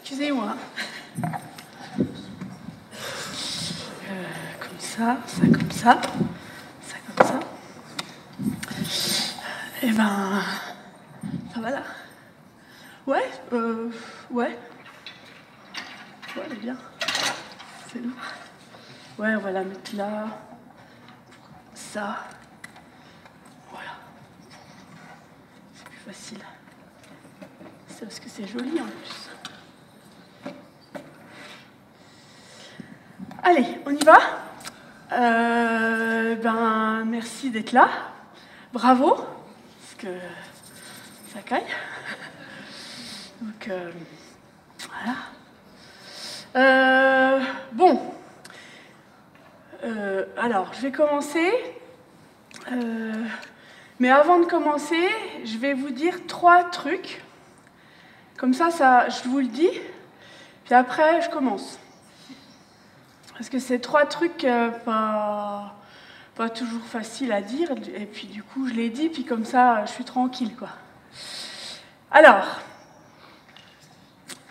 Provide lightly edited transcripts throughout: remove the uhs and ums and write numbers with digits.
Excusez-moi. Comme ça, ça comme ça, ça comme ça. Et ben, ça va là. Ouais, ouais. Ouais, elle est bien. C'est lourd. Ouais, on va la mettre là. Ça. Voilà. C'est plus facile. C'est parce que c'est joli en plus. Allez, on y va. Ben, merci d'être là. Bravo. Parce que ça caille. Donc, voilà. Bon. Alors, je vais commencer. Mais avant de commencer, je vais vous dire 3 trucs. Comme ça, je vous le dis. Puis après, je commence. Parce que c'est 3 trucs pas toujours faciles à dire. Et puis du coup, je les dis, puis comme ça, je suis tranquille, quoi. Alors,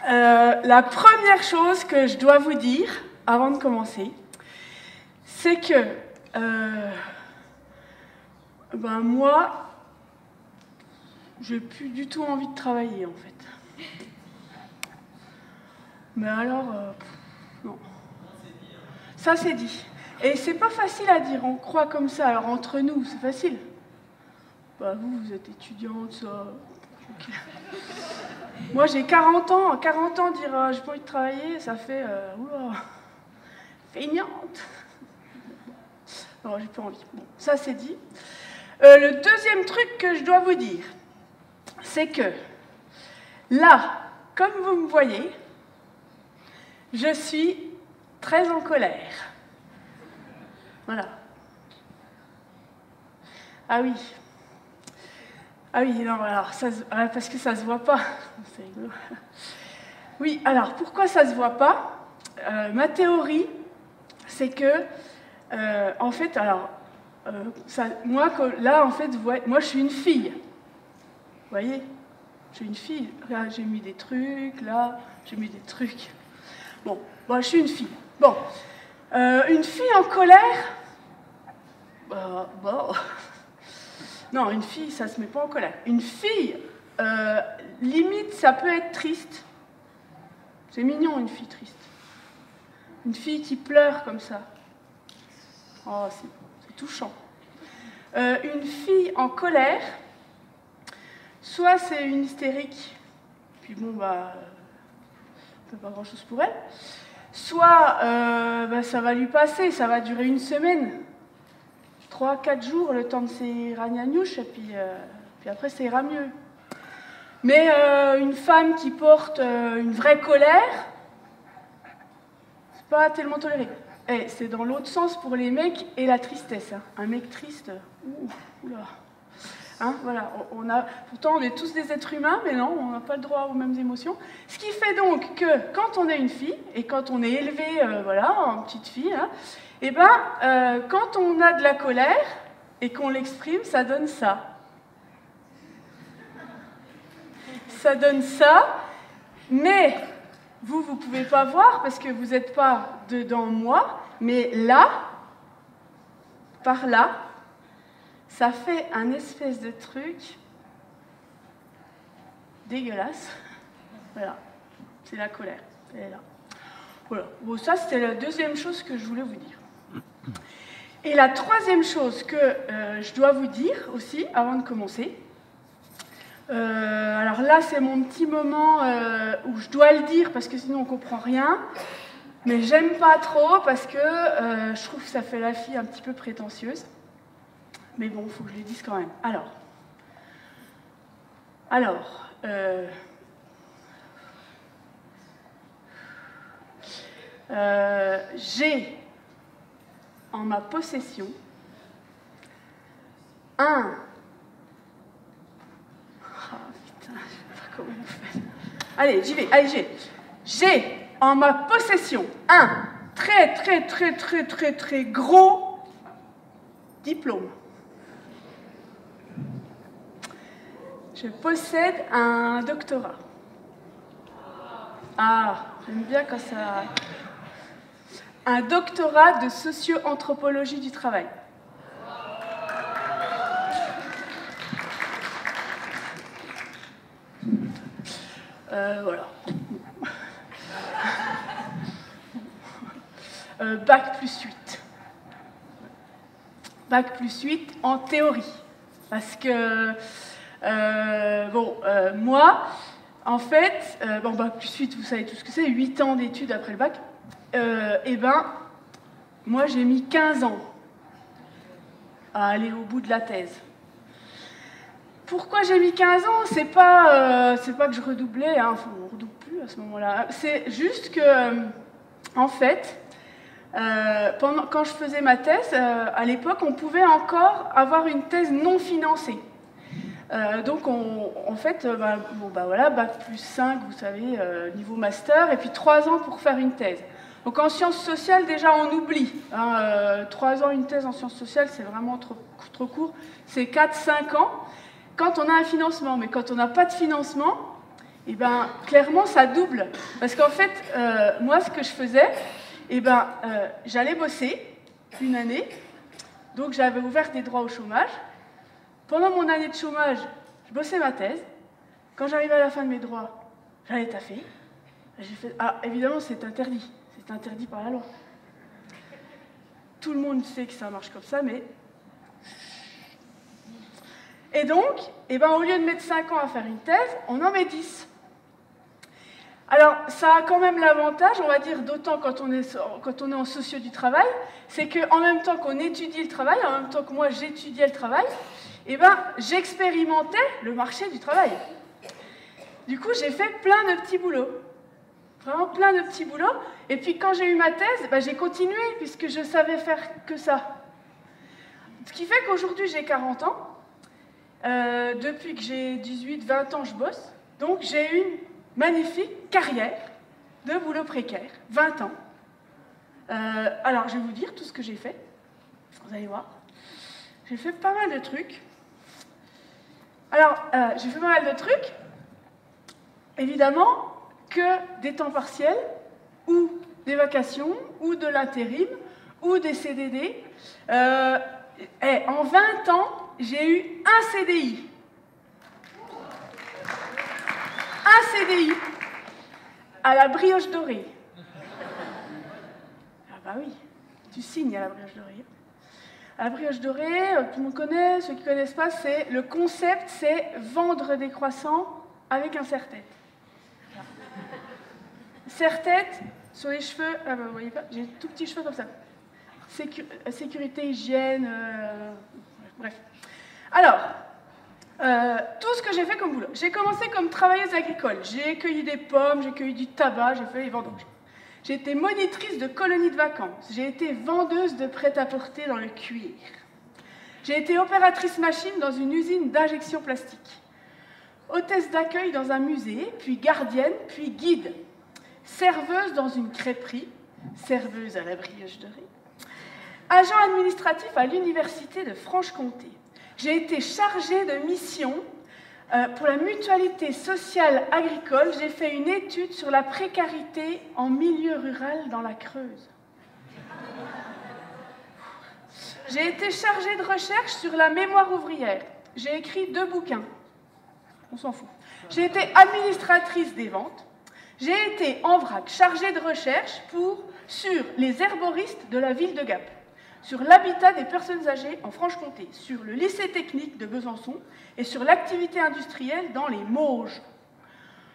la première chose que je dois vous dire, avant de commencer, c'est que ben moi, j'ai plus du tout envie de travailler, en fait. Mais alors, non. Ça, c'est dit. Et c'est pas facile à dire, on croit comme ça. Alors, entre nous, c'est facile. Bah, vous êtes étudiante, ça... Okay. Moi, j'ai 40 ans. 40 ans, dire j'ai pas envie de travailler, ça fait... oula, feignante. Non, j'ai pas envie. Bon, ça, c'est dit. Le deuxième truc que je dois vous dire, c'est que là, comme vous me voyez, je suis très en colère. Voilà. Ah oui. Ah oui, non, alors, parce que ça se voit pas. C'est rigolo. Oui, alors, pourquoi ça se voit pas? Ma théorie, c'est que, en fait, alors, moi, là, en fait, moi, je suis une fille. Vous voyez? Je suis une fille. Là, j'ai mis des trucs, là, j'ai mis des trucs. Bon, je suis une fille. Bon, une fille en colère, non, une fille, ça se met pas en colère. Une fille, limite, ça peut être triste. C'est mignon, une fille triste. Une fille qui pleure comme ça. Oh, c'est touchant. Une fille en colère, soit c'est une hystérique, puis bon, bah, on fait pas grand-chose pour elle. Soit ça va lui passer, ça va durer une semaine, 3-4 jours, le temps de ses ragnagnouches, et puis après ça ira mieux. Mais une femme qui porte une vraie colère, c'est pas tellement toléré. Et c'est dans l'autre sens pour les mecs et la tristesse. Hein. Un mec triste, oula. Hein, voilà, pourtant on est tous des êtres humains, mais non, on n'a pas le droit aux mêmes émotions. Ce qui fait donc que quand on est une fille, et quand on est élevé, voilà, en petite fille, hein, et ben, quand on a de la colère, et qu'on l'exprime, ça donne ça. Ça donne ça, mais vous ne pouvez pas voir, parce que vous n'êtes pas dedans moi, mais là, par là, ça fait un espèce de truc dégueulasse. Voilà, c'est la colère. Elle est là. Voilà. Bon, ça, c'était la deuxième chose que je voulais vous dire. Et la troisième chose que je dois vous dire aussi, avant de commencer, alors là, c'est mon petit moment où je dois le dire, parce que sinon on ne comprend rien, mais j'aime pas trop, parce que je trouve que ça fait la fille un petit peu prétentieuse. Mais bon, il faut que je le dise quand même. Alors, j'ai en ma possession un... Ah putain, je sais pas comment on fait. Allez, j'y vais, j'ai en ma possession un très gros diplôme. Je possède un doctorat. Ah, j'aime bien quand ça... Un doctorat de socio-anthropologie du travail. Voilà. Bac plus 8. Bac plus 8 en théorie. Parce que, moi, en fait, bac plus 8, vous savez tout ce que c'est, 8 ans d'études après le bac, moi j'ai mis 15 ans à aller au bout de la thèse. Pourquoi j'ai mis 15 ans? C'est pas que je redoublais, hein, on ne redouble plus à ce moment-là. C'est juste que, en fait, quand je faisais ma thèse, à l'époque, on pouvait encore avoir une thèse non financée. Donc, bac plus 5, vous savez, niveau master, et puis 3 ans pour faire une thèse. Donc, en sciences sociales, déjà, on oublie. 3 ans, une thèse en sciences sociales, c'est vraiment trop court. C'est 4-5 ans quand on a un financement. Mais quand on n'a pas de financement, clairement, ça double. Parce qu'en fait, moi, ce que je faisais, j'allais bosser une année. Donc, j'avais ouvert des droits au chômage. Pendant mon année de chômage, je bossais ma thèse. Quand j'arrivais à la fin de mes droits, j'allais taffer. Évidemment, c'est interdit. C'est interdit par la loi. Tout le monde sait que ça marche comme ça, mais... Et donc, au lieu de mettre 5 ans à faire une thèse, on en met 10. Alors, ça a quand même l'avantage, on va dire, d'autant quand on est en socio du travail, c'est qu'en même temps qu'on étudie le travail, en même temps que moi j'étudiais le travail, j'expérimentais le marché du travail. Du coup, j'ai fait plein de petits boulots. Vraiment plein de petits boulots. Et puis, quand j'ai eu ma thèse, j'ai continué, puisque je savais faire que ça. Ce qui fait qu'aujourd'hui, j'ai 40 ans. Depuis que j'ai 18-20 ans, je bosse. Donc, j'ai une magnifique carrière de boulot précaire, 20 ans. Alors, je vais vous dire tout ce que j'ai fait. Vous allez voir. J'ai fait pas mal de trucs. Alors, j'ai fait pas mal de trucs. Évidemment, que des temps partiels, ou des vacations, ou de l'intérim, ou des CDD. En 20 ans, j'ai eu un CDI. Un CDI à la Brioche Dorée. Ah bah oui, tu signes à la Brioche Dorée. À la Brioche Dorée, tout le monde connaît, ceux qui ne connaissent pas, le concept, c'est vendre des croissants avec un serre-tête. Serre-tête sur les cheveux, vous voyez pas, j'ai tout petits cheveux comme ça. Sécurité, hygiène, bref. Alors, tout ce que j'ai fait comme boulot. J'ai commencé comme travailleuse agricole. J'ai cueilli des pommes, j'ai cueilli du tabac, j'ai fait les vendanges. J'ai été monitrice de colonies de vacances. J'ai été vendeuse de prêt-à-porter dans le cuir. J'ai été opératrice machine dans une usine d'injection plastique. Hôtesse d'accueil dans un musée, puis gardienne, puis guide. Serveuse dans une crêperie, serveuse à la Brioche Dorée. Agent administratif à l'université de Franche-Comté. J'ai été chargée de mission pour la mutualité sociale agricole. J'ai fait une étude sur la précarité en milieu rural dans la Creuse. J'ai été chargée de recherche sur la mémoire ouvrière. J'ai écrit 2 bouquins. On s'en fout. J'ai été administratrice des ventes. J'ai été en vrac chargée de recherche sur les herboristes de la ville de Gap, sur l'habitat des personnes âgées en Franche-Comté, sur le lycée technique de Besançon et sur l'activité industrielle dans les Mauges.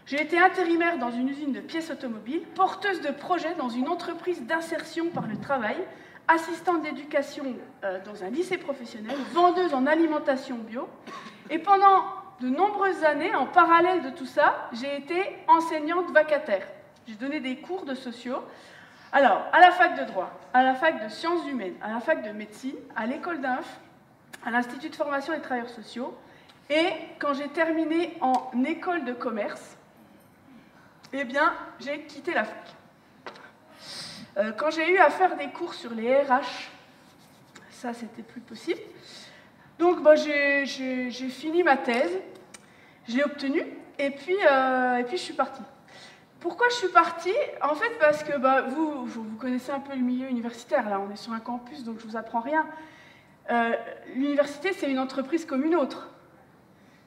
J'ai été intérimaire dans une usine de pièces automobiles, porteuse de projets dans une entreprise d'insertion par le travail, assistante d'éducation dans un lycée professionnel, vendeuse en alimentation bio. Et pendant de nombreuses années, en parallèle de tout ça, j'ai été enseignante vacataire. J'ai donné des cours de sociaux. Alors, à la fac de droit, à la fac de sciences humaines, à la fac de médecine, à l'école d'Inf, à l'Institut de formation des travailleurs sociaux, et quand j'ai terminé en école de commerce, j'ai quitté la fac. Quand j'ai eu à faire des cours sur les RH, ça, c'était plus possible. Donc, j'ai fini ma thèse, je l'ai obtenue, et puis je suis partie. Pourquoi je suis partie? En fait, parce que vous connaissez un peu le milieu universitaire, là, on est sur un campus, donc je ne vous apprends rien. L'université, c'est une entreprise comme une autre.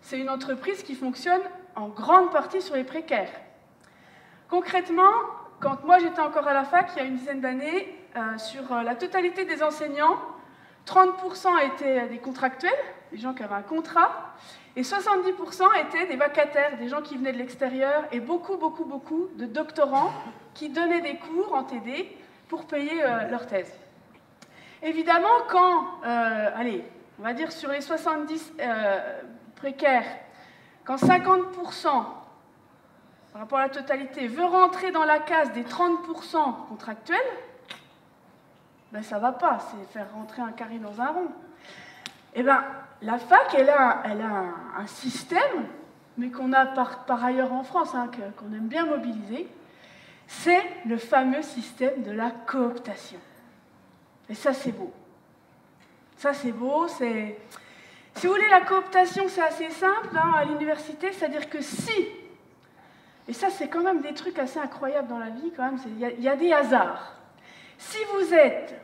C'est une entreprise qui fonctionne en grande partie sur les précaires. Concrètement, quand moi j'étais encore à la fac, il y a une dizaine d'années, sur la totalité des enseignants, 30% étaient des contractuels, des gens qui avaient un contrat, et 70% étaient des vacataires, des gens qui venaient de l'extérieur, et beaucoup de doctorants qui donnaient des cours en TD pour payer leur thèse. Évidemment, quand, allez, on va dire sur les 70 précaires, quand 50% par rapport à la totalité veut rentrer dans la case des 30% contractuels, ben ça ne va pas, c'est faire rentrer un carré dans un rond. Eh bien, la fac, elle a un système, mais qu'on a par ailleurs en France, hein, qu'on aime bien mobiliser, c'est le fameux système de la cooptation. Et ça, c'est beau. Ça, c'est beau, c'est... Si vous voulez, la cooptation, c'est assez simple hein, à l'université, c'est-à-dire que si, et ça, c'est quand même des trucs assez incroyables dans la vie, quand même, il y a des hasards. Si vous êtes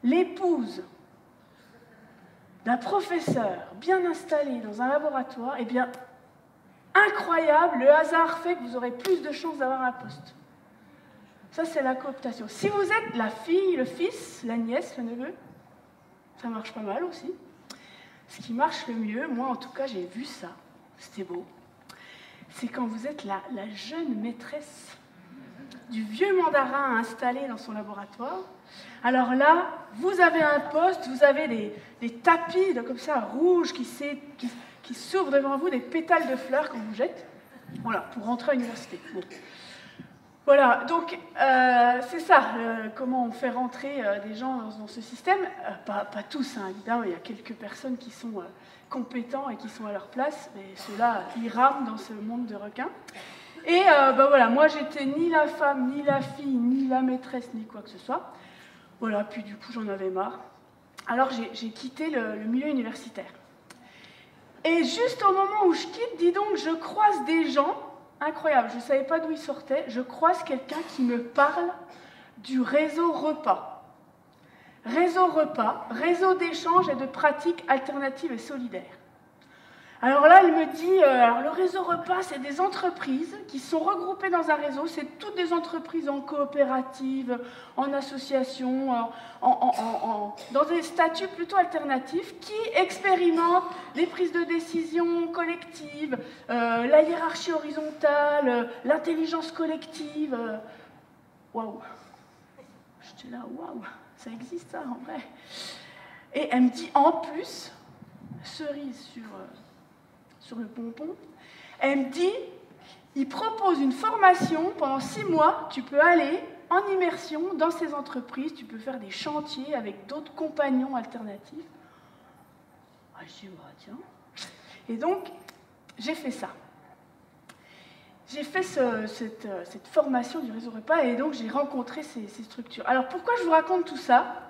l'épouse d'un professeur bien installé dans un laboratoire, eh bien, incroyable, le hasard fait que vous aurez plus de chances d'avoir un poste. Ça, c'est la cooptation. Si vous êtes la fille, le fils, la nièce, le neveu, ça marche pas mal aussi. Ce qui marche le mieux, moi en tout cas, j'ai vu ça, c'était beau, c'est quand vous êtes la jeune maîtresse du vieux mandarin installé dans son laboratoire. Alors là, vous avez un poste, vous avez des tapis comme ça, rouges, qui s'ouvrent devant vous, des pétales de fleurs qu'on vous jette, voilà, pour rentrer à l'université. Bon. Voilà, donc c'est ça, comment on fait rentrer des gens dans ce système. Pas tous, hein, évidemment, il y a quelques personnes qui sont compétents et qui sont à leur place, mais ceux-là, ils rament dans ce monde de requins. Et voilà, moi, j'étais ni la femme, ni la fille, ni la maîtresse, ni quoi que ce soit. Voilà, puis du coup, j'en avais marre. Alors, j'ai quitté le milieu universitaire. Et juste au moment où je quitte, dis donc, je croise des gens, incroyable, je ne savais pas d'où ils sortaient, je croise quelqu'un qui me parle du réseau repas. Réseau repas, réseau d'échanges et de pratiques alternatives et solidaires. Alors là, elle me dit, alors le réseau repas, c'est des entreprises qui sont regroupées dans un réseau, c'est toutes des entreprises en coopérative, en association, dans des statuts plutôt alternatifs qui expérimentent les prises de décision collectives, la hiérarchie horizontale, l'intelligence collective. Waouh! J'étais là, waouh, ça existe ça en vrai. Et elle me dit en plus, cerise sur le pompon, elle me dit, il propose une formation pendant 6 mois, tu peux aller en immersion dans ces entreprises, tu peux faire des chantiers avec d'autres compagnons alternatifs. Ah, je dis, tiens. Et donc, j'ai fait ça. J'ai fait cette formation du réseau repas et donc j'ai rencontré ces structures. Alors, pourquoi je vous raconte tout ça?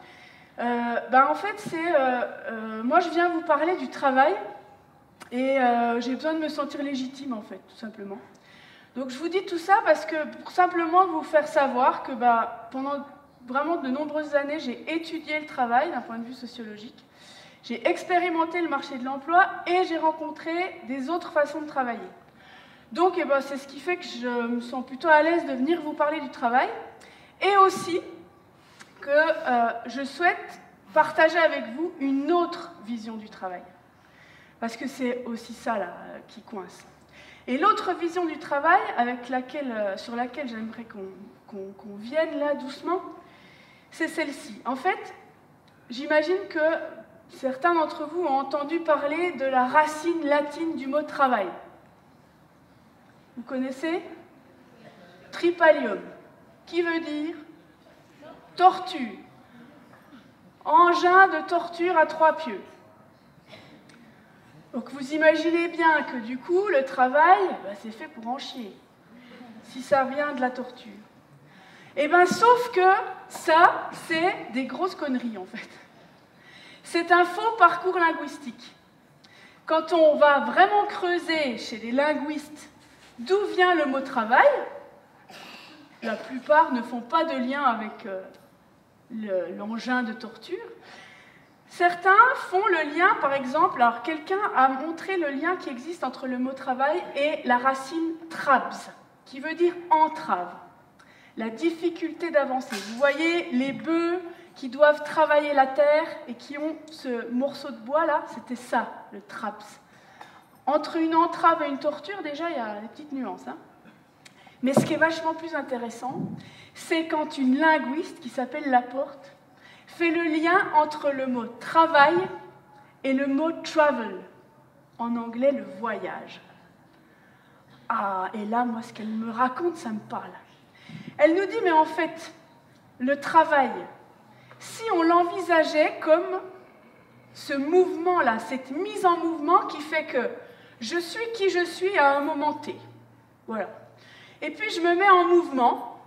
En fait, moi, je viens vous parler du travail. Et j'ai besoin de me sentir légitime, en fait, tout simplement. Donc je vous dis tout ça parce que, pour simplement vous faire savoir que pendant vraiment de nombreuses années, j'ai étudié le travail d'un point de vue sociologique. J'ai expérimenté le marché de l'emploi et j'ai rencontré des autres façons de travailler. Donc c'est ce qui fait que je me sens plutôt à l'aise de venir vous parler du travail. Et aussi que je souhaite partager avec vous une autre vision du travail. Parce que c'est aussi ça là, qui coince. Et l'autre vision du travail sur laquelle j'aimerais qu'on vienne là doucement, c'est celle-ci. En fait, j'imagine que certains d'entre vous ont entendu parler de la racine latine du mot travail. Vous connaissez? Tripalium, qui veut dire tortue. Engin de torture à 3 pieds. Donc vous imaginez bien que du coup, le travail, c'est fait pour en chier, si ça vient de la torture. Eh bien, sauf que ça, c'est des grosses conneries, en fait. C'est un faux parcours linguistique. Quand on va vraiment creuser chez les linguistes d'où vient le mot travail, la plupart ne font pas de lien avec l'engin de torture. Certains font le lien, par exemple, alors quelqu'un a montré le lien qui existe entre le mot travail et la racine trabs, qui veut dire entrave, la difficulté d'avancer. Vous voyez les bœufs qui doivent travailler la terre et qui ont ce morceau de bois là, c'était ça, le traps. Entre une entrave et une torture, déjà, il y a des petites nuances. Hein. Mais ce qui est vachement plus intéressant, c'est quand une linguiste qui s'appelle Laporte fait le lien entre le mot travail et le mot travel, en anglais le voyage. Ah, et là, moi, ce qu'elle me raconte, ça me parle. Elle nous dit, mais en fait, le travail, si on l'envisageait comme ce mouvement-là, cette mise en mouvement qui fait que je suis qui je suis à un moment T. Voilà. Et puis, je me mets en mouvement,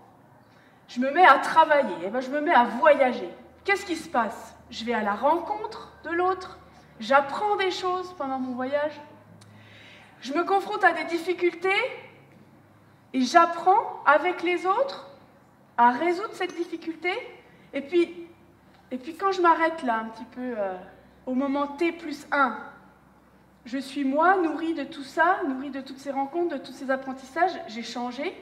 je me mets à travailler, et ben, je me mets à voyager. Qu'est-ce qui se passe? Je vais à la rencontre de l'autre, j'apprends des choses pendant mon voyage, je me confronte à des difficultés et j'apprends avec les autres à résoudre cette difficulté. Et puis quand je m'arrête là un petit peu au moment T plus 1, je suis moi, nourrie de tout ça, nourrie de toutes ces rencontres, de tous ces apprentissages, j'ai changé,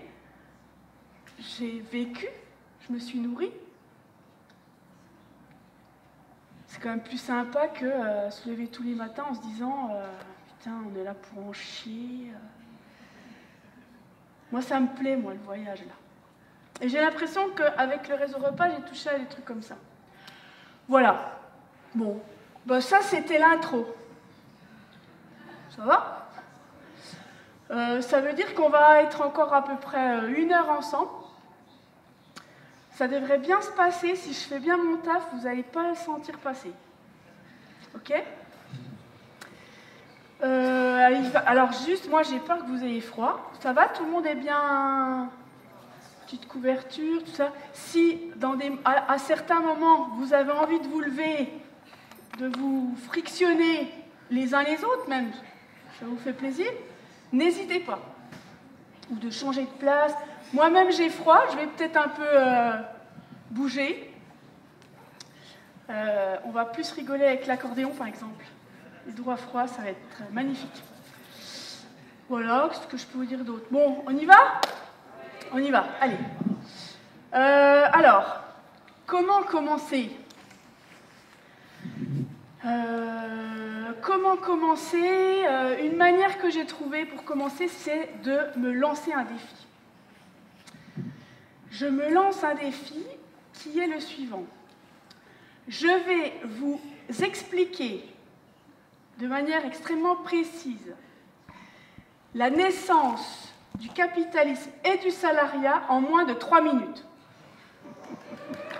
j'ai vécu, je me suis nourrie. C'est quand même plus sympa que se lever tous les matins en se disant putain, on est là pour en chier. Moi, ça me plaît, moi, le voyage, là. Et j'ai l'impression qu'avec le réseau repas, j'ai touché à des trucs comme ça. Voilà. Bon. Ben, ça, c'était l'intro. Ça va ça veut dire qu'on va être encore à peu près 1 heure ensemble. Ça devrait bien se passer. Si je fais bien mon taf, vous n'allez pas le sentir passer. Ok? Alors juste, moi j'ai peur que vous ayez froid. Ça va? Tout le monde est bien? Petite couverture, tout ça. Si à certains moments vous avez envie de vous lever, de vous frictionner les uns les autres même, ça vous fait plaisir, n'hésitez pas. Ou de changer de place. Moi-même j'ai froid, je vais peut-être un peu bouger. On va plus rigoler avec l'accordéon par exemple. Les doigts froids, ça va être magnifique. Voilà, qu'est-ce que je peux vous dire d'autre? Bon, on y va? On y va, allez. Alors, comment commencer? Une manière que j'ai trouvée pour commencer, c'est de me lancer un défi. Je me lance un défi qui est le suivant. Je vais vous expliquer de manière extrêmement précise la naissance du capitalisme et du salariat en moins de 3 minutes.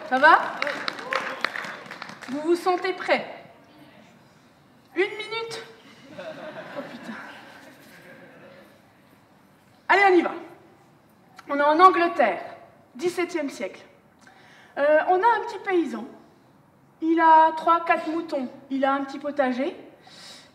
Ça va? Vous vous sentez prêts? 1 minute? Oh putain. Allez, on y va. On est en Angleterre, 17e siècle. On a un petit paysan. Il a 3-4 moutons. Il a un petit potager.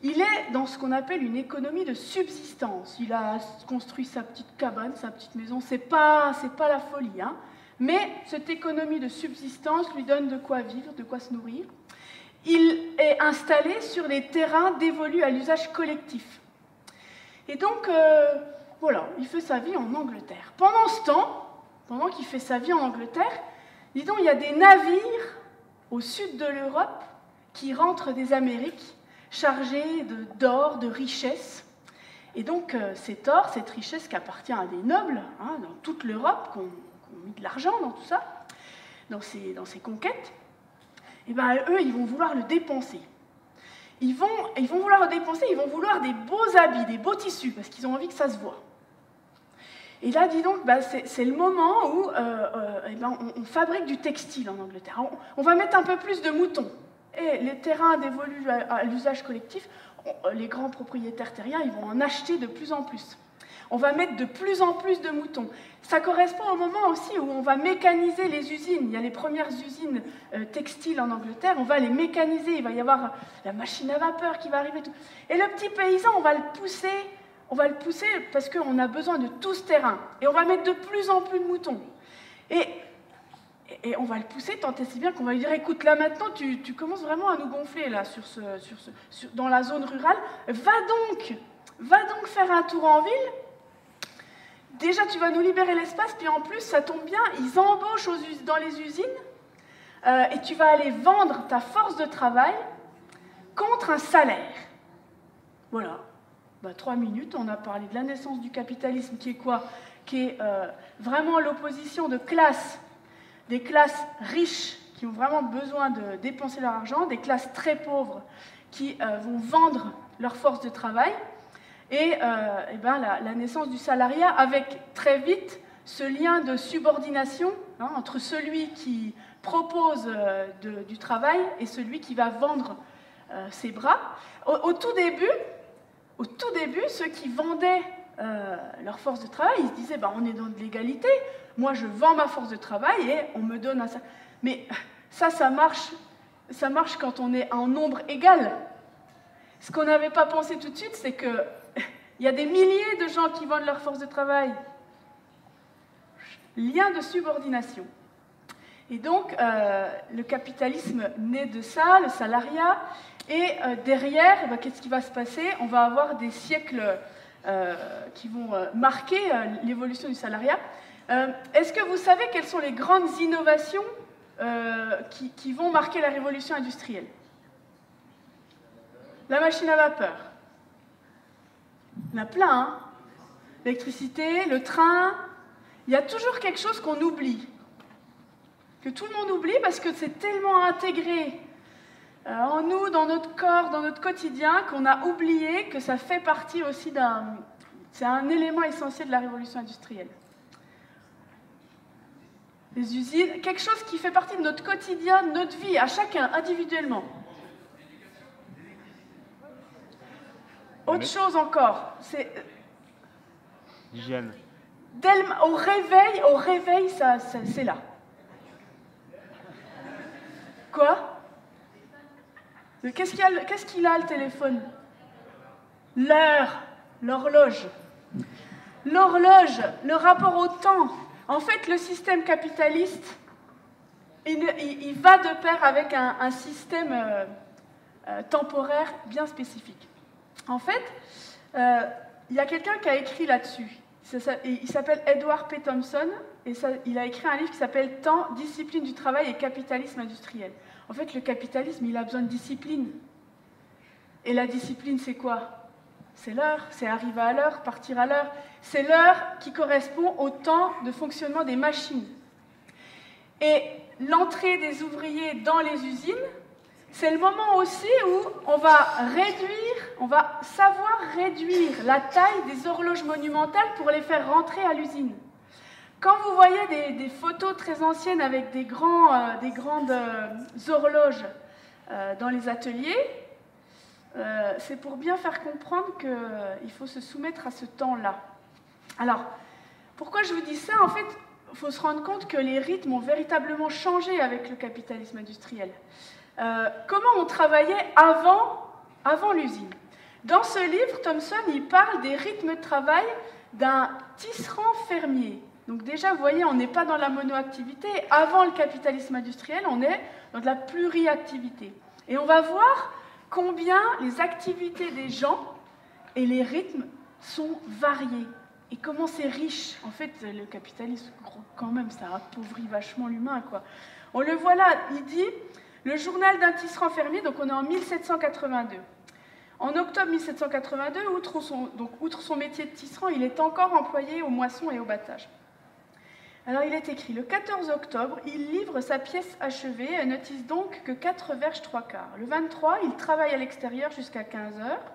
Il est dans ce qu'on appelle une économie de subsistance. Il a construit sa petite cabane, sa petite maison. C'est pas la folie, hein. Mais cette économie de subsistance lui donne de quoi vivre, de quoi se nourrir. Il est installé sur les terrains dévolus à l'usage collectif. Et donc, voilà, il fait sa vie en Angleterre. Pendant ce temps, pendant qu'il fait sa vie en Angleterre, dis donc, il y a des navires au sud de l'Europe qui rentrent des Amériques chargés d'or, de richesses. Et donc, cet or, cette richesse qui appartient à des nobles, hein, dans toute l'Europe, qui ont mis de l'argent dans tout ça, dans ces conquêtes, et ben, eux, ils vont vouloir le dépenser. Ils vont vouloir le dépenser, ils vont vouloir des beaux habits, des beaux tissus, parce qu'ils ont envie que ça se voit. Et là, dis donc, ben, c'est le moment où on fabrique du textile en Angleterre. On va mettre un peu plus de moutons. Et les terrains dévolus à l'usage collectif, les grands propriétaires terriens, ils vont en acheter de plus en plus. On va mettre de plus en plus de moutons. Ça correspond au moment aussi où on va mécaniser les usines. Il y a les premières usines textiles en Angleterre, on va les mécaniser. Il va y avoir la machine à vapeur qui va arriver. Tout. Et le petit paysan, on va le pousser on va le pousser parce qu'on a besoin de tout ce terrain. Et on va mettre de plus en plus de moutons. Et on va le pousser tant et si bien qu'on va lui dire, écoute, là maintenant, tu commences vraiment à nous gonfler là, dans la zone rurale. Va donc faire un tour en ville. Déjà, tu vas nous libérer l'espace, puis en plus, ça tombe bien, ils embauchent dans les usines, et tu vas aller vendre ta force de travail contre un salaire. Voilà. 3 minutes, on a parlé de la naissance du capitalisme, qui est quoi? Qui est vraiment l'opposition de classes, des classes riches qui ont vraiment besoin de dépenser leur argent, des classes très pauvres qui vont vendre leur force de travail, et la naissance du salariat avec très vite ce lien de subordination entre celui qui propose du travail et celui qui va vendre ses bras. Au tout début, ceux qui vendaient leur force de travail, ils se disaient on est dans de l'égalité, moi je vends ma force de travail et on me donne un salaire. Mais ça marche quand on est en nombre égal. Ce qu'on n'avait pas pensé tout de suite, c'est qu'il y a des milliers de gens qui vendent leur force de travail. Lien de subordination. Et donc, le capitalisme naît de ça, le salariat, et derrière, qu'est-ce qui va se passer? On va avoir des siècles qui vont marquer l'évolution du salariat. Est-ce que vous savez quelles sont les grandes innovations qui vont marquer la révolution industrielle? La machine à vapeur. Il y en a plein, hein? L'électricité, le train. Il y a toujours quelque chose qu'on oublie, que tout le monde oublie parce que c'est tellement intégré en nous, dans notre corps, dans notre quotidien, qu'on a oublié que ça fait partie aussi c'est un élément essentiel de la révolution industrielle. Les usines, quelque chose qui fait partie de notre quotidien, de notre vie, à chacun, individuellement. Autre chose encore, c'est... L'hygiène. Au réveil, c'est là. Quoi? Qu'est-ce qu'il a, le téléphone? L'heure, l'horloge. L'horloge, le rapport au temps. En fait, le système capitaliste, il va de pair avec un système temporaire bien spécifique. En fait, il y a quelqu'un qui a écrit là-dessus. Il s'appelle Edward P. Thompson, et il a écrit un livre qui s'appelle « Temps, discipline du travail et capitalisme industriel ». En fait, le capitalisme, il a besoin de discipline. Et la discipline, c'est quoi? C'est l'heure, c'est arriver à l'heure, partir à l'heure. C'est l'heure qui correspond au temps de fonctionnement des machines. Et l'entrée des ouvriers dans les usines, c'est le moment aussi où on va savoir réduire la taille des horloges monumentales pour les faire rentrer à l'usine. Quand vous voyez des photos très anciennes avec des grandes horloges dans les ateliers, c'est pour bien faire comprendre qu'il faut se soumettre à ce temps-là. Alors, pourquoi je vous dis ça? En fait, il faut se rendre compte que les rythmes ont véritablement changé avec le capitalisme industriel. Comment on travaillait avant l'usine? Dans ce livre, Thompson, il parle des rythmes de travail d'un tisserand fermier. Donc déjà, vous voyez, on n'est pas dans la monoactivité. Avant le capitalisme industriel, on est dans de la pluriactivité. Et on va voir combien les activités des gens et les rythmes sont variés. Et comment c'est riche. En fait, le capitalisme, quand même, ça appauvrit vachement l'humain, quoi. On le voit là, il dit... Le journal d'un tisserand fermier, donc on est en 1782. En octobre 1782, outre son métier de tisserand, il est encore employé aux moissons et au battage. Alors il est écrit, le 14 octobre, il livre sa pièce achevée et notice donc que 4 verges 3 quarts. Le 23, il travaille à l'extérieur jusqu'à 15 heures,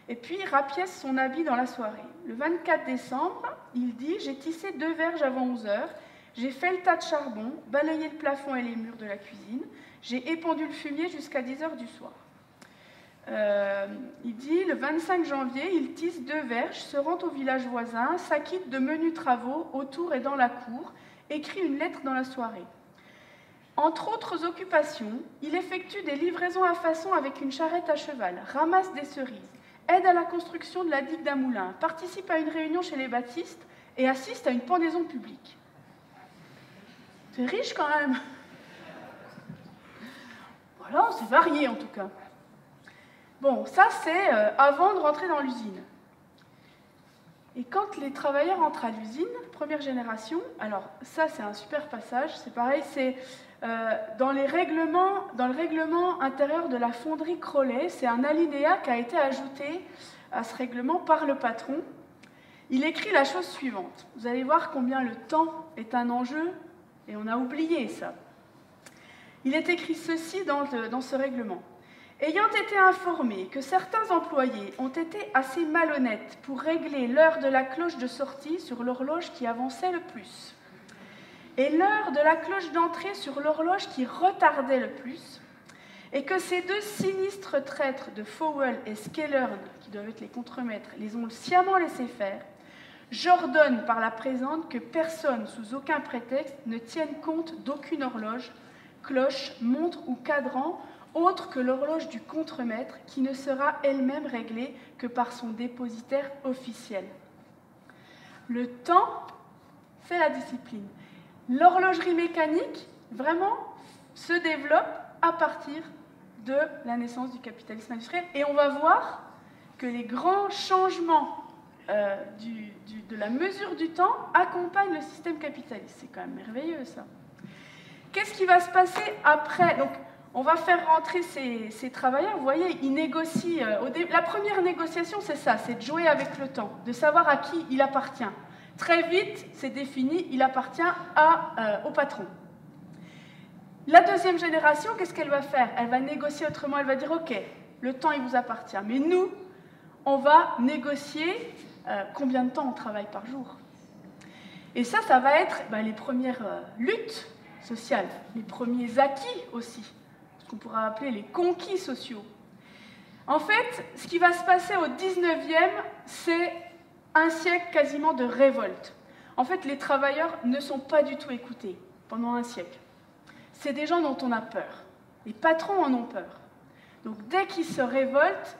et puis il rapièce son habit dans la soirée. Le 24 décembre, il dit, j'ai tissé 2 verges avant 11 heures, j'ai fait le tas de charbon, balayé le plafond et les murs de la cuisine, j'ai épandu le fumier jusqu'à 10 heures du soir. Il dit, le 25 janvier, il tisse 2 verges, se rend au village voisin, s'acquitte de menus travaux autour et dans la cour, écrit une lettre dans la soirée. Entre autres occupations, il effectue des livraisons à façon avec une charrette à cheval, ramasse des cerises, aide à la construction de la digue d'un moulin, participe à une réunion chez les baptistes et assiste à une pendaison publique. C'est riche quand même. Voilà, c'est varié en tout cas. Bon, ça c'est avant de rentrer dans l'usine. Et quand les travailleurs entrent à l'usine, première génération, alors ça c'est un super passage, c'est pareil, c'est dans le règlement intérieur de la fonderie Crollet, c'est un alinéa qui a été ajouté à ce règlement par le patron. Il écrit la chose suivante. Vous allez voir combien le temps est un enjeu, et on a oublié ça. Il est écrit ceci dans ce règlement. Ayant été informé que certains employés ont été assez malhonnêtes pour régler l'heure de la cloche de sortie sur l'horloge qui avançait le plus, et l'heure de la cloche d'entrée sur l'horloge qui retardait le plus, et que ces deux sinistres traîtres de Fowell et Skellern, qui doivent être les contremaîtres, les ont sciemment laissés faire, j'ordonne par la présente que personne, sous aucun prétexte, ne tienne compte d'aucune horloge, cloche, montre ou cadran, autre que l'horloge du contremaître, qui ne sera elle-même réglée que par son dépositaire officiel. Le temps, c'est la discipline. L'horlogerie mécanique, vraiment, se développe à partir de la naissance du capitalisme industriel. Et on va voir que les grands changements de la mesure du temps accompagnent le système capitaliste. C'est quand même merveilleux, ça. Qu'est-ce qui va se passer après ? Donc, on va faire rentrer ces travailleurs. Vous voyez, ils négocient. La première négociation, c'est ça, c'est de jouer avec le temps, de savoir à qui il appartient. Très vite, c'est défini, il appartient au patron. La deuxième génération, qu'est-ce qu'elle va faire ? Elle va négocier autrement, elle va dire, OK, le temps, il vous appartient, mais nous, on va négocier combien de temps on travaille par jour. Et ça va être les premières luttes sociales, les premiers acquis aussi, ce qu'on pourrait appeler les conquis sociaux. En fait, ce qui va se passer au 19e, c'est un siècle quasiment de révolte. En fait, les travailleurs ne sont pas du tout écoutés pendant un siècle. C'est des gens dont on a peur. Les patrons en ont peur. Donc dès qu'ils se révoltent,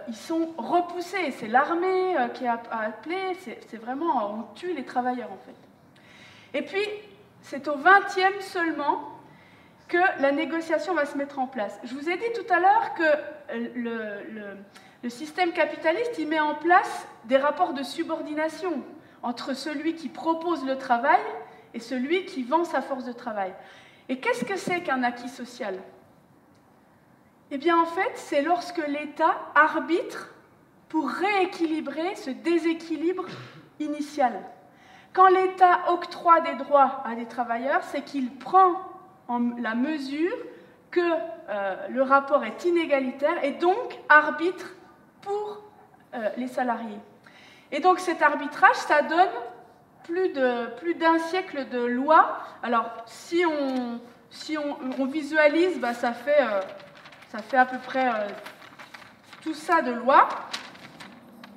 ils sont repoussés. C'est l'armée qui a appelé, c'est vraiment, on tue les travailleurs en fait. Et puis, c'est au 20e seulement que la négociation va se mettre en place. Je vous ai dit tout à l'heure que le système capitaliste, il met en place des rapports de subordination entre celui qui propose le travail et celui qui vend sa force de travail. Et qu'est-ce que c'est qu'un acquis social ? Eh bien, en fait, c'est lorsque l'État arbitre pour rééquilibrer ce déséquilibre initial. Quand l'État octroie des droits à des travailleurs, c'est qu'il prend la mesure que le rapport est inégalitaire et donc arbitre pour les salariés. Et donc cet arbitrage, ça donne plus d'un siècle de lois. Alors, si on visualise, ça fait à peu près tout ça de lois.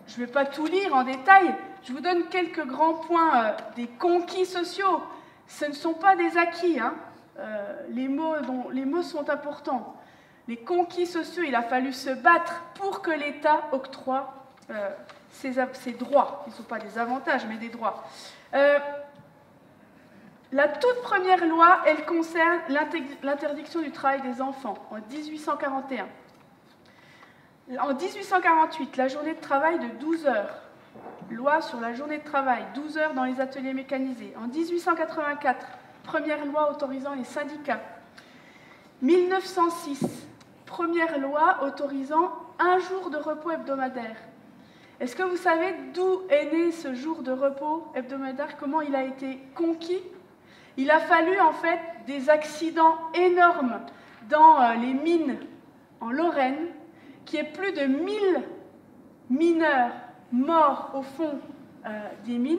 Je ne vais pas tout lire en détail. Je vous donne quelques grands points des conquis sociaux. Ce ne sont pas des acquis. Hein. Les mots sont importants. Les conquis sociaux, il a fallu se battre pour que l'État octroie ses droits. Ils ne sont pas des avantages, mais des droits. La toute première loi, elle concerne l'interdiction du travail des enfants, en 1841. En 1848, la journée de travail de 12 heures. Loi sur la journée de travail, 12 heures dans les ateliers mécanisés. En 1884, première loi autorisant les syndicats. 1906, première loi autorisant un jour de repos hebdomadaire. Est-ce que vous savez d'où est né ce jour de repos hebdomadaire? Comment il a été conquis? Il a fallu en fait des accidents énormes dans les mines en Lorraine, qu'il y ait plus de 1000 mineurs morts au fond des mines,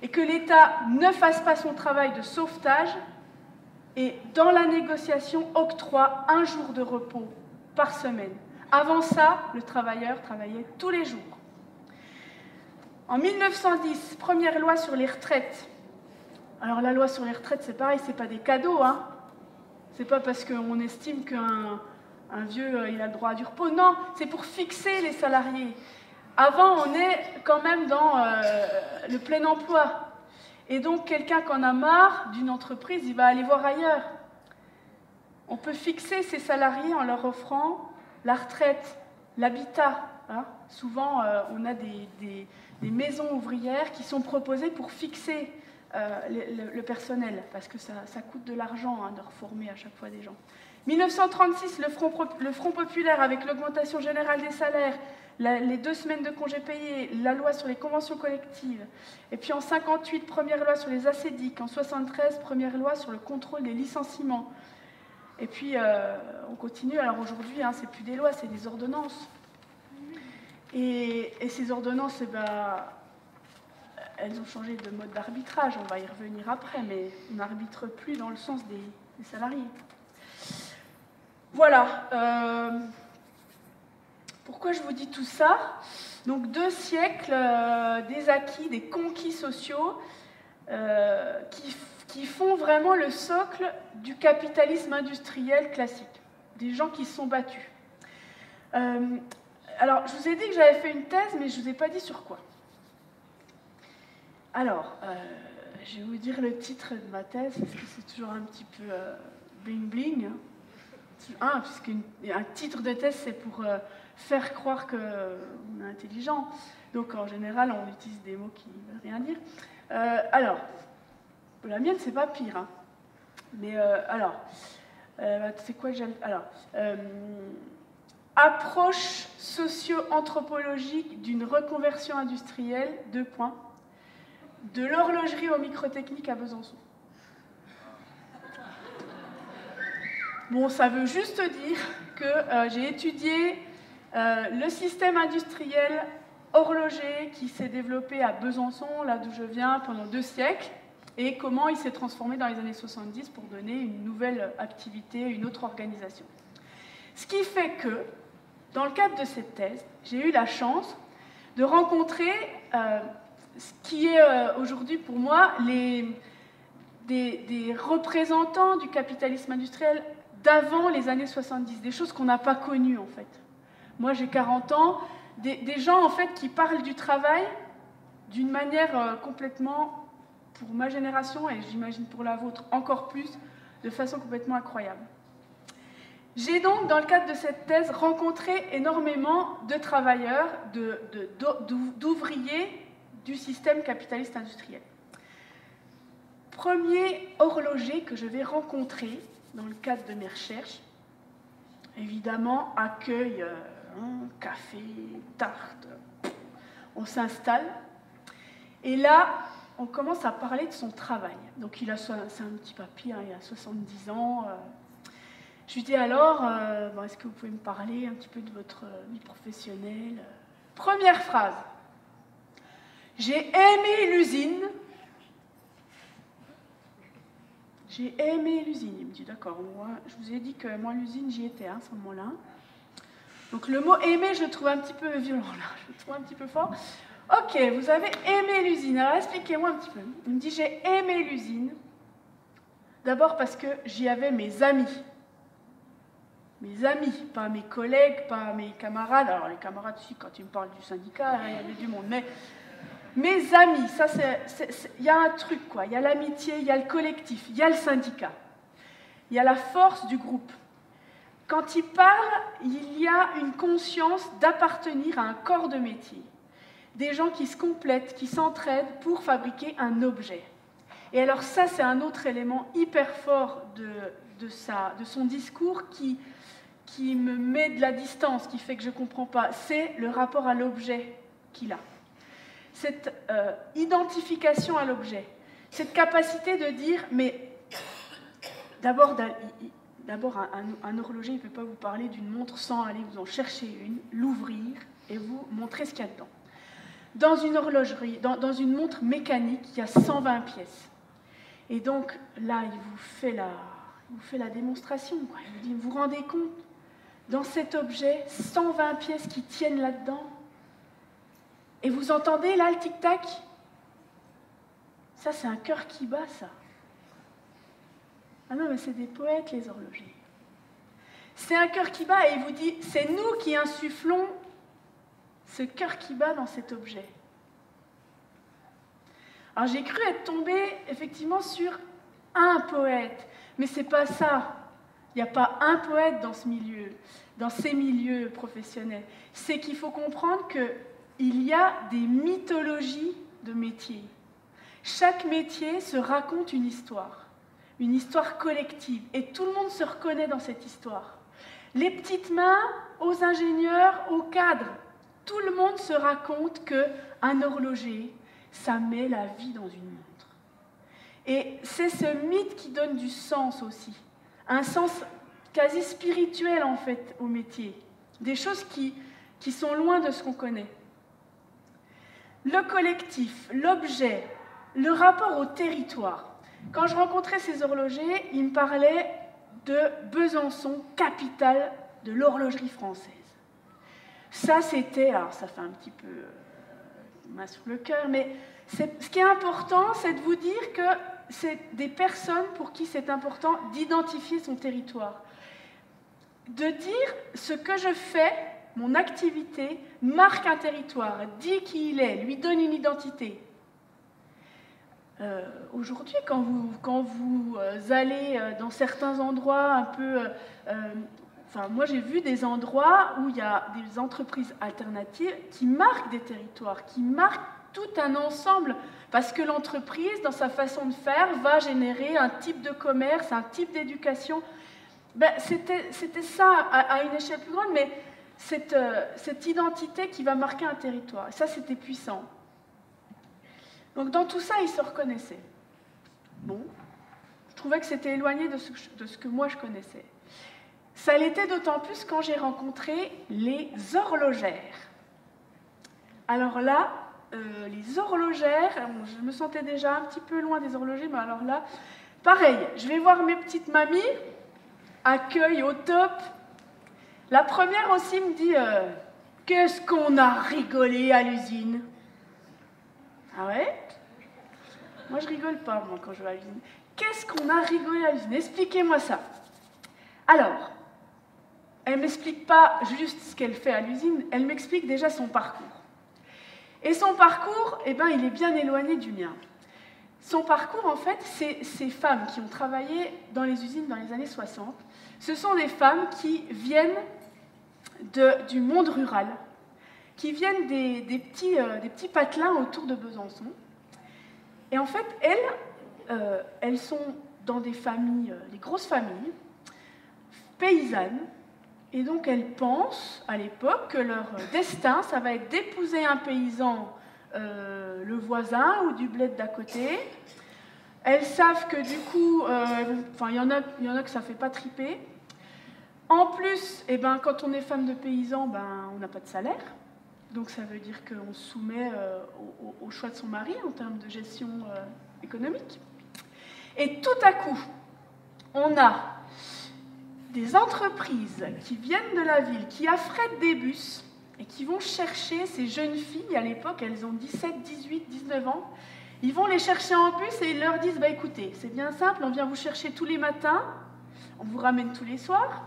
et que l'État ne fasse pas son travail de sauvetage, et dans la négociation octroie un jour de repos par semaine. Avant ça, le travailleur travaillait tous les jours. En 1910, première loi sur les retraites. Alors la loi sur les retraites, c'est pareil, c'est pas des cadeaux, hein. C'est pas parce qu'on estime qu'un un vieux, il a le droit à du repos. Non, c'est pour fixer les salariés. Avant, on est quand même dans le plein emploi. Et donc, quelqu'un qui en a marre d'une entreprise, il va aller voir ailleurs. On peut fixer ces salariés en leur offrant la retraite, l'habitat. Hein. Souvent, on a des maisons ouvrières qui sont proposées pour fixer le personnel, parce que ça coûte de l'argent de reformer à chaque fois des gens. 1936, le Front populaire, avec l'augmentation générale des salaires, les 2 semaines de congés payés, la loi sur les conventions collectives, et puis en 58, première loi sur les assédiques, en 73, première loi sur le contrôle des licenciements. Et puis, on continue. Alors aujourd'hui, c'est plus des lois, c'est des ordonnances. Et ces ordonnances, elles ont changé de mode d'arbitrage. On va y revenir après, mais on n'arbitre plus dans le sens des salariés. Voilà. Pourquoi je vous dis tout ça? Donc 2 siècles des acquis, des conquis sociaux qui font vraiment le socle du capitalisme industriel classique. Des gens qui se sont battus. Alors, je vous ai dit que j'avais fait une thèse, mais je ne vous ai pas dit sur quoi. Alors, je vais vous dire le titre de ma thèse, parce que c'est toujours un petit peu bling-bling. Puisqu'un titre de thèse, c'est pour faire croire qu'on est intelligent. Donc, en général, on utilise des mots qui ne veulent rien dire. Alors, la mienne, c'est pas pire. Hein. Mais, c'est quoi que j'aime? Alors, approche socio-anthropologique d'une reconversion industrielle, 2 points, de l'horlogerie aux microtechniques à Besançon. Bon, ça veut juste dire que j'ai étudié le système industriel horloger qui s'est développé à Besançon, là d'où je viens, pendant 2 siècles, et comment il s'est transformé dans les années 70 pour donner une nouvelle activité, une autre organisation. Ce qui fait que, dans le cadre de cette thèse, j'ai eu la chance de rencontrer ce qui est aujourd'hui pour moi des représentants du capitalisme industriel d'avant les années 70, des choses qu'on n'a pas connues en fait. Moi j'ai 40 ans, des gens en fait qui parlent du travail d'une manière complètement, pour ma génération et j'imagine pour la vôtre encore plus, de façon complètement incroyable. J'ai donc, dans le cadre de cette thèse, rencontré énormément de travailleurs, d'ouvriers du système capitaliste industriel. Premier horloger que je vais rencontrer dans le cadre de mes recherches, évidemment, accueil, café, tarte, on s'installe. Et là, on commence à parler de son travail. Donc, c'est un petit papy, il a 70 ans. Je lui dis alors, est-ce que vous pouvez me parler un petit peu de votre vie professionnelle? Première phrase. J'ai aimé l'usine. J'ai aimé l'usine. Il me dit, d'accord, moi, je vous ai dit que moi, l'usine, j'y étais à ce moment-là. Donc le mot aimer, je le trouve un petit peu violent, là. Je le trouve un petit peu fort. Ok, vous avez aimé l'usine. Alors expliquez-moi un petit peu. Il me dit, j'ai aimé l'usine. D'abord parce que j'y avais mes amis. Mes amis, pas mes collègues, pas mes camarades. Alors les camarades, si, quand ils me parlent du syndicat, il y avait du monde. Mais mes amis, ça il y a un truc, quoi. Il y a l'amitié, il y a le collectif, il y a le syndicat. Il y a la force du groupe. Quand ils parlent, il y a une conscience d'appartenir à un corps de métier. Des gens qui se complètent, qui s'entraident pour fabriquer un objet. Et alors ça, c'est un autre élément hyper fort de son discours qui me met de la distance, qui fait que je ne comprends pas. C'est le rapport à l'objet qu'il a. Cette identification à l'objet, cette capacité de dire, mais d'abord un horloger ne peut pas vous parler d'une montre sans aller vous en chercher une, l'ouvrir et vous montrer ce qu'il y a dedans. Dans une horlogerie, dans une montre mécanique, il y a 120 pièces. Et donc là, il vous fait la démonstration. Quoi. Il vous dit, vous vous rendez compte, dans cet objet, 120 pièces qui tiennent là-dedans. Et vous entendez là le tic-tac? Ça, c'est un cœur qui bat, ça. Ah non, mais c'est des poètes, les horlogers. C'est un cœur qui bat et il vous dit, c'est nous qui insufflons ce cœur qui bat dans cet objet. Alors j'ai cru être tombée effectivement sur un poète, mais c'est pas ça. Il n'y a pas un poète dans ce milieu, dans ces milieux professionnels. C'est qu'il faut comprendre qu'il y a des mythologies de métiers. Chaque métier se raconte une histoire collective, et tout le monde se reconnaît dans cette histoire. Les petites mains aux ingénieurs, aux cadres, tout le monde se raconte qu'un horloger, ça met la vie dans une montre. Et c'est ce mythe qui donne du sens aussi, un sens quasi spirituel en fait au métier, des choses qui sont loin de ce qu'on connaît. Le collectif, l'objet, le rapport au territoire. Quand je rencontrais ces horlogers, ils me parlaient de Besançon, capitale de l'horlogerie française. Ça, c'était, alors ça fait un petit peu main sur le cœur, mais ce qui est important, c'est de vous dire que c'est des personnes pour qui c'est important d'identifier son territoire. De dire ce que je fais, mon activité, marque un territoire, dit qui il est, lui donne une identité. Aujourd'hui, quand vous allez dans certains endroits un peu... moi, j'ai vu des endroits où il y a des entreprises alternatives qui marquent des territoires, qui marquent tout un ensemble, parce que l'entreprise, dans sa façon de faire, va générer un type de commerce, un type d'éducation. C'était ça à une échelle plus grande, mais cette identité qui va marquer un territoire. Et ça, c'était puissant. Donc dans tout ça, ils se reconnaissaient. Bon, je trouvais que c'était éloigné de ce que moi je connaissais. Ça l'était d'autant plus quand j'ai rencontré les horlogères. Alors là, les horlogères, je me sentais déjà un petit peu loin des horlogers, mais alors là, pareil, je vais voir mes petites mamies, accueil au top. La première aussi me dit « Qu'est-ce qu'on a rigolé à l'usine ?» Ah ouais? Moi, je rigole pas, moi, quand je vais à l'usine. Qu'est-ce qu'on a rigolé à l'usine? Expliquez-moi ça. Alors, elle ne m'explique pas juste ce qu'elle fait à l'usine, elle m'explique déjà son parcours. Et son parcours, il est bien éloigné du mien. Son parcours, en fait, ces femmes qui ont travaillé dans les usines dans les années 60, ce sont des femmes qui viennent du monde rural, qui viennent des petits patelins autour de Besançon. Et en fait, elles sont dans des familles, des grosses familles, paysannes, et donc elles pensent, à l'époque, que leur destin, ça va être d'épouser un paysan, le voisin, ou du bled d'à côté. Elles savent que du coup, il y en a que ça ne fait pas triper. En plus, quand on est femme de paysan, on n'a pas de salaire. Donc ça veut dire qu'on se soumet au choix de son mari en termes de gestion économique. Et tout à coup, on a des entreprises qui viennent de la ville, qui affrètent des bus et qui vont chercher ces jeunes filles. À l'époque, elles ont 17, 18, 19 ans. Ils vont les chercher en bus et ils leur disent « Écoutez, c'est bien simple, on vient vous chercher tous les matins, on vous ramène tous les soirs.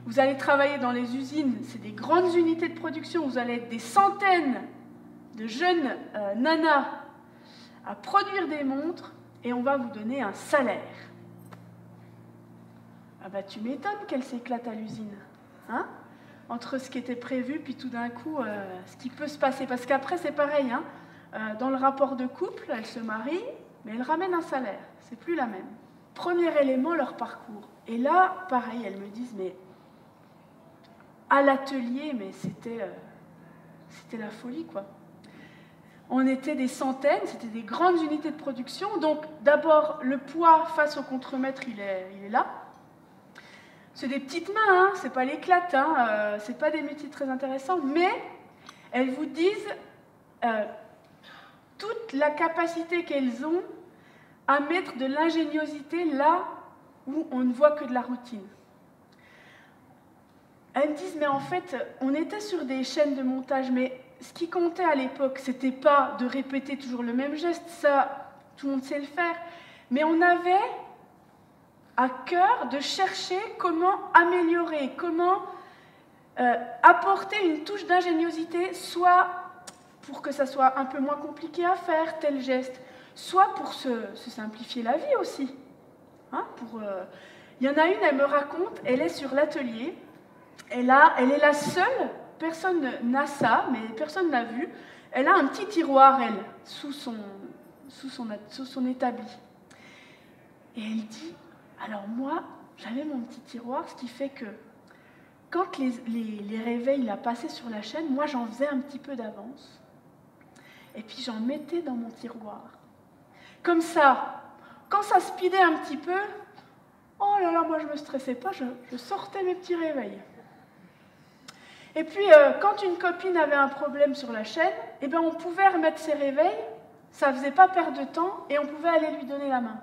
Vous allez travailler dans les usines, c'est des grandes unités de production, vous allez être des centaines de jeunes nanas à produire des montres et on va vous donner un salaire. » Ah tu m'étonnes qu'elle s'éclate à l'usine. Hein, entre ce qui était prévu, puis tout d'un coup, ce qui peut se passer. Parce qu'après, c'est pareil. Dans le rapport de couple, elles se marient, mais elles ramènent un salaire. C'est plus la même. Premier élément, leur parcours. Et là, pareil, elles me disent, mais à l'atelier, mais c'était la folie, quoi. On était des centaines, c'était des grandes unités de production. Donc, d'abord, le poids face au contremaître, il est là. C'est des petites mains, c'est pas l'éclate, c'est pas des métiers très intéressants, mais elles vous disent toute la capacité qu'elles ont à mettre de l'ingéniosité là où on ne voit que de la routine. Elles me disent, mais en fait, on était sur des chaînes de montage, mais ce qui comptait à l'époque, c'était pas de répéter toujours le même geste, ça, tout le monde sait le faire, mais on avait à cœur de chercher comment améliorer, comment apporter une touche d'ingéniosité, soit pour que ça soit un peu moins compliqué à faire, tel geste, soit pour se simplifier la vie aussi. Hein, il y en a une, elle me raconte, elle est sur l'atelier, elle est la seule, personne n'a ça, mais personne n'a vu, elle a un petit tiroir, elle, sous son établi. Et elle dit, alors moi, j'avais mon petit tiroir, ce qui fait que quand les réveils la passaient sur la chaîne, moi j'en faisais un petit peu d'avance, et puis j'en mettais dans mon tiroir. Comme ça, quand ça speedait un petit peu, oh là là, moi je ne me stressais pas, je sortais mes petits réveils. Et puis, quand une copine avait un problème sur la chaîne, eh bien, on pouvait remettre ses réveils, ça ne faisait pas perdre de temps, et on pouvait aller lui donner la main.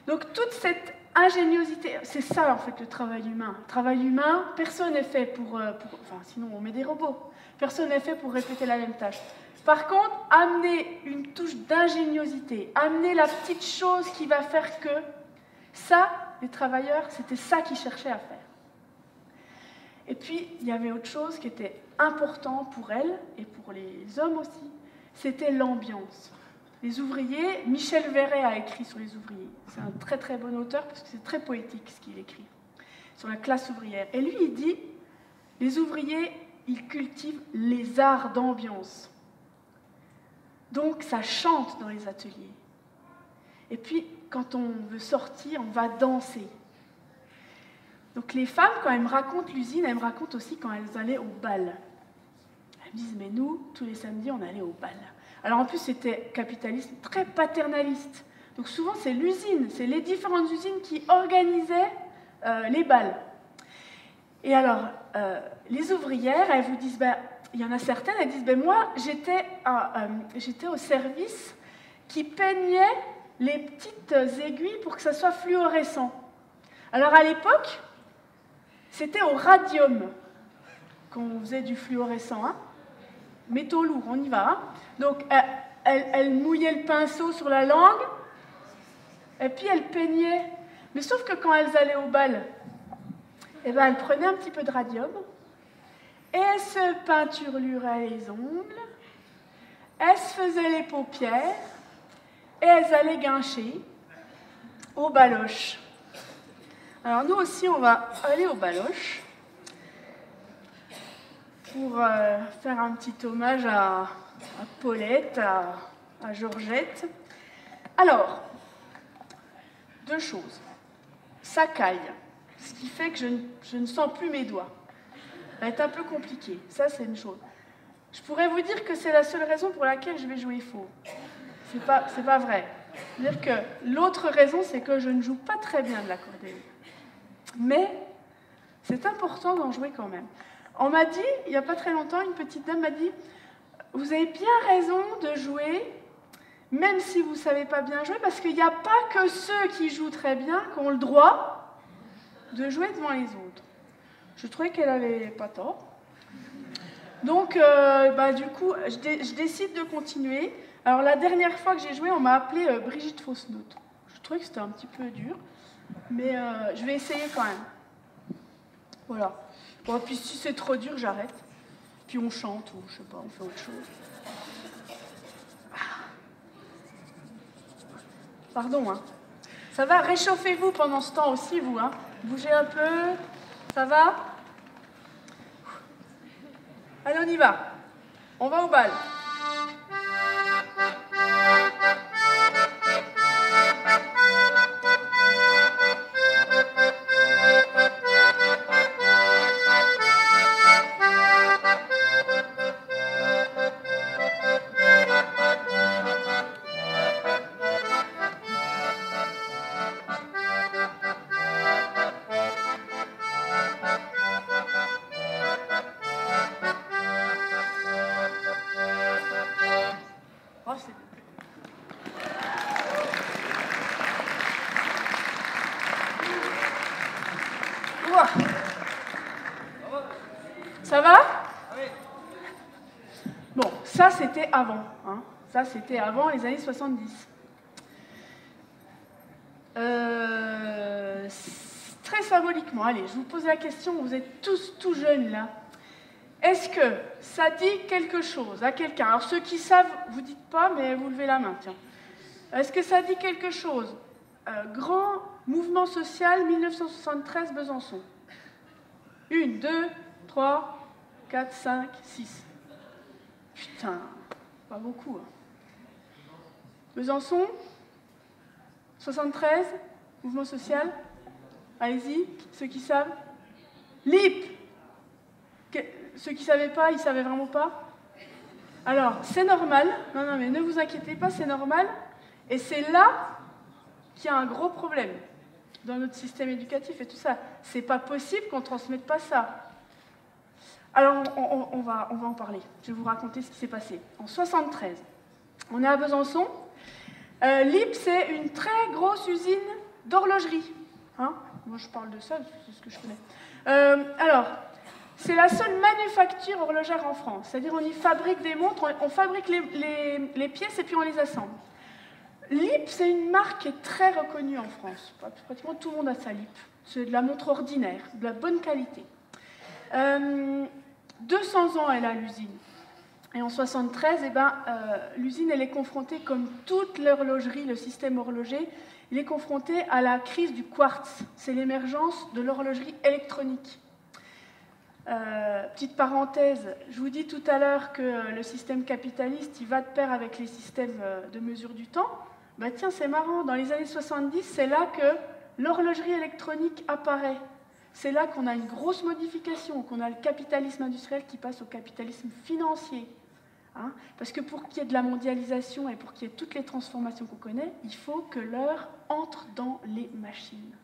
Donc, toute cette ingéniosité, c'est ça, en fait, le travail humain. Le travail humain, personne n'est fait pour enfin, sinon, on met des robots. Personne n'est fait pour répéter la même tâche. Par contre, amener une touche d'ingéniosité, amener la petite chose qui va faire que ça, les travailleurs, c'était ça qu'ils cherchaient à faire. Et puis, il y avait autre chose qui était important pour elles, et pour les hommes aussi, c'était l'ambiance. Les ouvriers, Michel Verret a écrit sur les ouvriers. C'est un très très bon auteur, parce que c'est très poétique ce qu'il écrit, sur la classe ouvrière. Et lui, il dit, les ouvriers, ils cultivent les arts d'ambiance. Donc, ça chante dans les ateliers. Et puis, quand on veut sortir, on va danser. Donc les femmes, quand elles me racontent l'usine, elles me racontent aussi quand elles allaient au bal. Elles me disent, mais nous, tous les samedis, on allait au bal. Alors en plus, c'était capitalisme très paternaliste. Donc souvent, c'est l'usine, c'est les différentes usines qui organisaient les bals. Et alors, les ouvrières, elles vous disent, ben, il y en a certaines, elles disent, ben, moi, j'étais au service qui peignait les petites aiguilles pour que ça soit fluorescent. Alors à l'époque, c'était au radium qu'on faisait du fluorescent. Hein. Métaux lourds, on y va. Hein. Donc, elle mouillait le pinceau sur la langue, et puis elle peignait. Mais sauf que quand elles allaient au bal, eh ben, elles prenaient un petit peu de radium, et elles se peinturluraient les ongles, elles se faisaient les paupières, et elles allaient guincher au baloche. Alors nous aussi, on va aller au baloche pour faire un petit hommage à Paulette, à Georgette. Alors, deux choses. Ça caille, ce qui fait que je ne sens plus mes doigts. Ça va être un peu compliqué, ça c'est une chose. Je pourrais vous dire que c'est la seule raison pour laquelle je vais jouer faux. C'est pas vrai. C'est-à-dire que l'autre raison, c'est que je ne joue pas très bien de l'accordéon. Mais c'est important d'en jouer quand même. On m'a dit, il n'y a pas très longtemps, une petite dame m'a dit « Vous avez bien raison de jouer, même si vous ne savez pas bien jouer, parce qu'il n'y a pas que ceux qui jouent très bien qui ont le droit de jouer devant les autres. » Je trouvais qu'elle n'avait pas tort. Donc, du coup, je décide de continuer. Alors, la dernière fois que j'ai joué, on m'a appelée Brigitte Fausse-Note. Je trouvais que c'était un petit peu dur, mais je vais essayer quand même. Voilà. Bon, puis si c'est trop dur, j'arrête. Puis on chante, ou je sais pas, on fait autre chose. Pardon, hein. Ça va, réchauffez-vous pendant ce temps aussi, vous, hein. Bougez un peu. Ça va? Allez, on y va. On va au bal. Ça va? Bon, ça c'était avant. Hein. Ça c'était avant les années 70. symboliquement, allez, je vous pose la question, vous êtes tous tout jeunes là. Est-ce que ça dit quelque chose à quelqu'un? Alors ceux qui savent, vous dites pas, mais vous levez la main, tiens. Est-ce que ça dit quelque chose? Grand mouvement social 1973 Besançon. 1, 2, 3, 4, 5, 6. Putain, pas beaucoup. Hein. Besançon 73, mouvement social. Allez-y, ceux qui savent. LIP. Ceux qui ne savaient pas, ils ne savaient vraiment pas. Alors, c'est normal. Non, non, mais ne vous inquiétez pas, c'est normal. Et c'est là qu'il y a un gros problème dans notre système éducatif et tout ça. C'est pas possible qu'on ne transmette pas ça. Alors, on va en parler. Je vais vous raconter ce qui s'est passé. En 73, on est à Besançon. LIP, c'est une très grosse usine d'horlogerie. Hein? Moi, je parle de ça, c'est ce que je connais. Alors, c'est la seule manufacture horlogère en France. C'est-à-dire, on y fabrique des montres, on fabrique les pièces et puis on les assemble. LIP, c'est une marque qui est très reconnue en France. Pratiquement tout le monde a sa LIP. C'est de la montre ordinaire, de la bonne qualité. 200 ans, elle a l'usine. Et en 73, l'usine, elle est confrontée, comme toute l'horlogerie, le système horloger, il est confronté à la crise du quartz. C'est l'émergence de l'horlogerie électronique. Petite parenthèse, je vous dis tout à l'heure que le système capitaliste, il va de pair avec les systèmes de mesure du temps. Bah tiens, c'est marrant, dans les années 70, c'est là que l'horlogerie électronique apparaît. C'est là qu'on a une grosse modification, qu'on a le capitalisme industriel qui passe au capitalisme financier. Hein, parce que pour qu'il y ait de la mondialisation et pour qu'il y ait toutes les transformations qu'on connaît, il faut que l'heure entre dans les machines.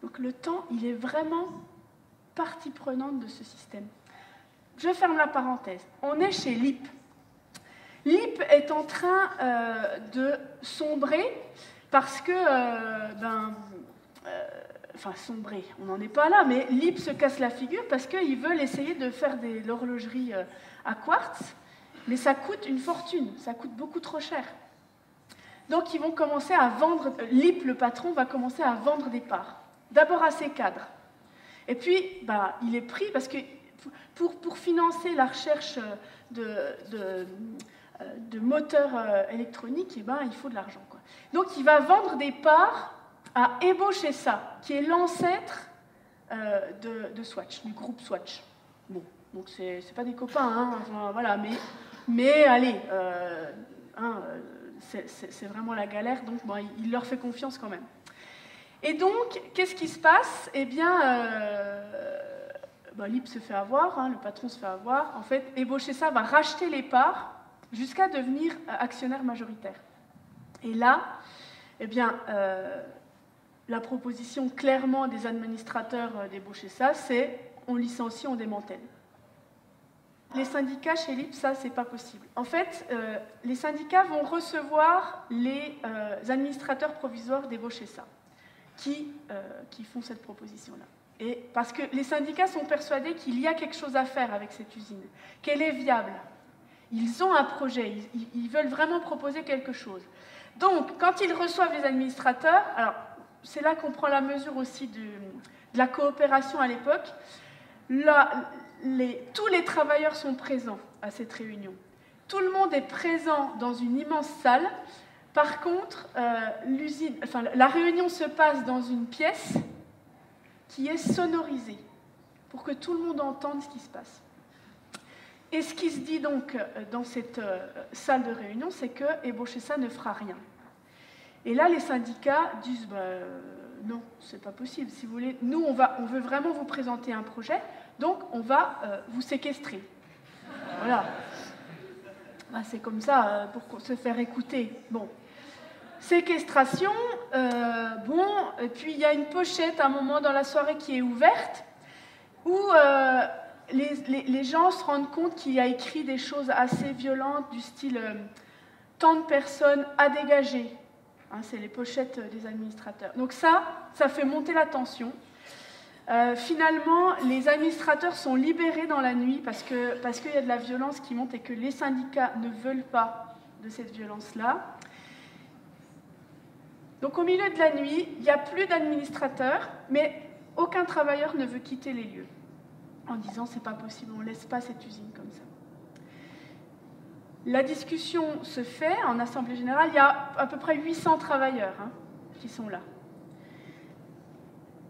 Donc le temps, il est vraiment partie prenante de ce système. Je ferme la parenthèse. On est chez LIP. LIP est en train de sombrer parce que, enfin sombrer, on n'en est pas là, mais LIP se casse la figure parce qu'ils veulent essayer de faire de l'horlogerie à quartz, mais ça coûte une fortune, ça coûte beaucoup trop cher. Donc ils vont commencer à vendre, LIP, le patron, va commencer à vendre des parts. D'abord à ses cadres. Et puis, il est pris parce que pour financer la recherche de moteurs électroniques, il faut de l'argent. Donc il va vendre des parts à Ebochessa, qui est l'ancêtre de Swatch, du groupe Swatch. Bon, donc c'est pas des copains, hein, enfin, voilà, mais allez, c'est vraiment la galère, donc il leur fait confiance quand même. Et donc, qu'est-ce qui se passe? Eh bien, LIP se fait avoir, hein, le patron se fait avoir. En fait, Ebochessa va racheter les parts jusqu'à devenir actionnaire majoritaire. Et là, eh bien, la proposition clairement des administrateurs d'Ebochessa, c'est on licencie, on démantèle. Les syndicats chez LIP, ça, c'est pas possible. En fait, les syndicats vont recevoir les administrateurs provisoires d'Ebochessa qui font cette proposition-là. Et parce que les syndicats sont persuadés qu'il y a quelque chose à faire avec cette usine, qu'elle est viable. Ils ont un projet, ils veulent vraiment proposer quelque chose. Donc, quand ils reçoivent les administrateurs, alors c'est là qu'on prend la mesure aussi de la coopération à l'époque, tous les travailleurs sont présents à cette réunion. Tout le monde est présent dans une immense salle. Par contre, la réunion se passe dans une pièce qui est sonorisée pour que tout le monde entende ce qui se passe. Et ce qui se dit donc dans cette salle de réunion, c'est que Ebochessa ne fera rien. Et là, les syndicats disent non, c'est pas possible. Si vous voulez, nous, on veut vraiment vous présenter un projet, donc on va vous séquestrer. Voilà. C'est comme ça pour se faire écouter. Bon. Séquestration, et puis il y a une pochette à un moment dans la soirée qui est ouverte où les gens se rendent compte qu'il y a écrit des choses assez violentes du style tant de personnes à dégager. Hein, c'est les pochettes des administrateurs. Donc ça fait monter la tension. Finalement, les administrateurs sont libérés dans la nuit parce qu'il y a de la violence qui monte et que les syndicats ne veulent pas de cette violence-là. Donc au milieu de la nuit, il n'y a plus d'administrateurs, mais aucun travailleur ne veut quitter les lieux, en disant c'est pas possible, on ne laisse pas cette usine comme ça. La discussion se fait en Assemblée Générale, il y a à peu près 800 travailleurs qui sont là.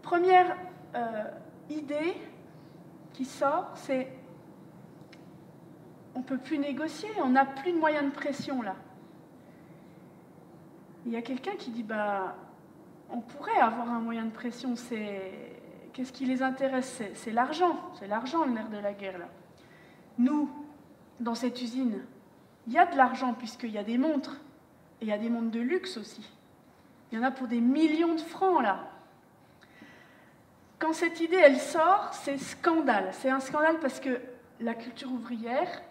Première idée qui sort, c'est on ne peut plus négocier, on n'a plus de moyens de pression là. Il y a quelqu'un qui dit bah, on pourrait avoir un moyen de pression, qu'est-ce qui les intéresse? C'est l'argent, le nerf de la guerre là. Nous, dans cette usine, il y a de l'argent puisqu'il y a des montres, et il y a des montres de luxe aussi. Il y en a pour des millions de francs là. Quand cette idée elle sort, c'est scandale. C'est un scandale parce que la culture ouvrière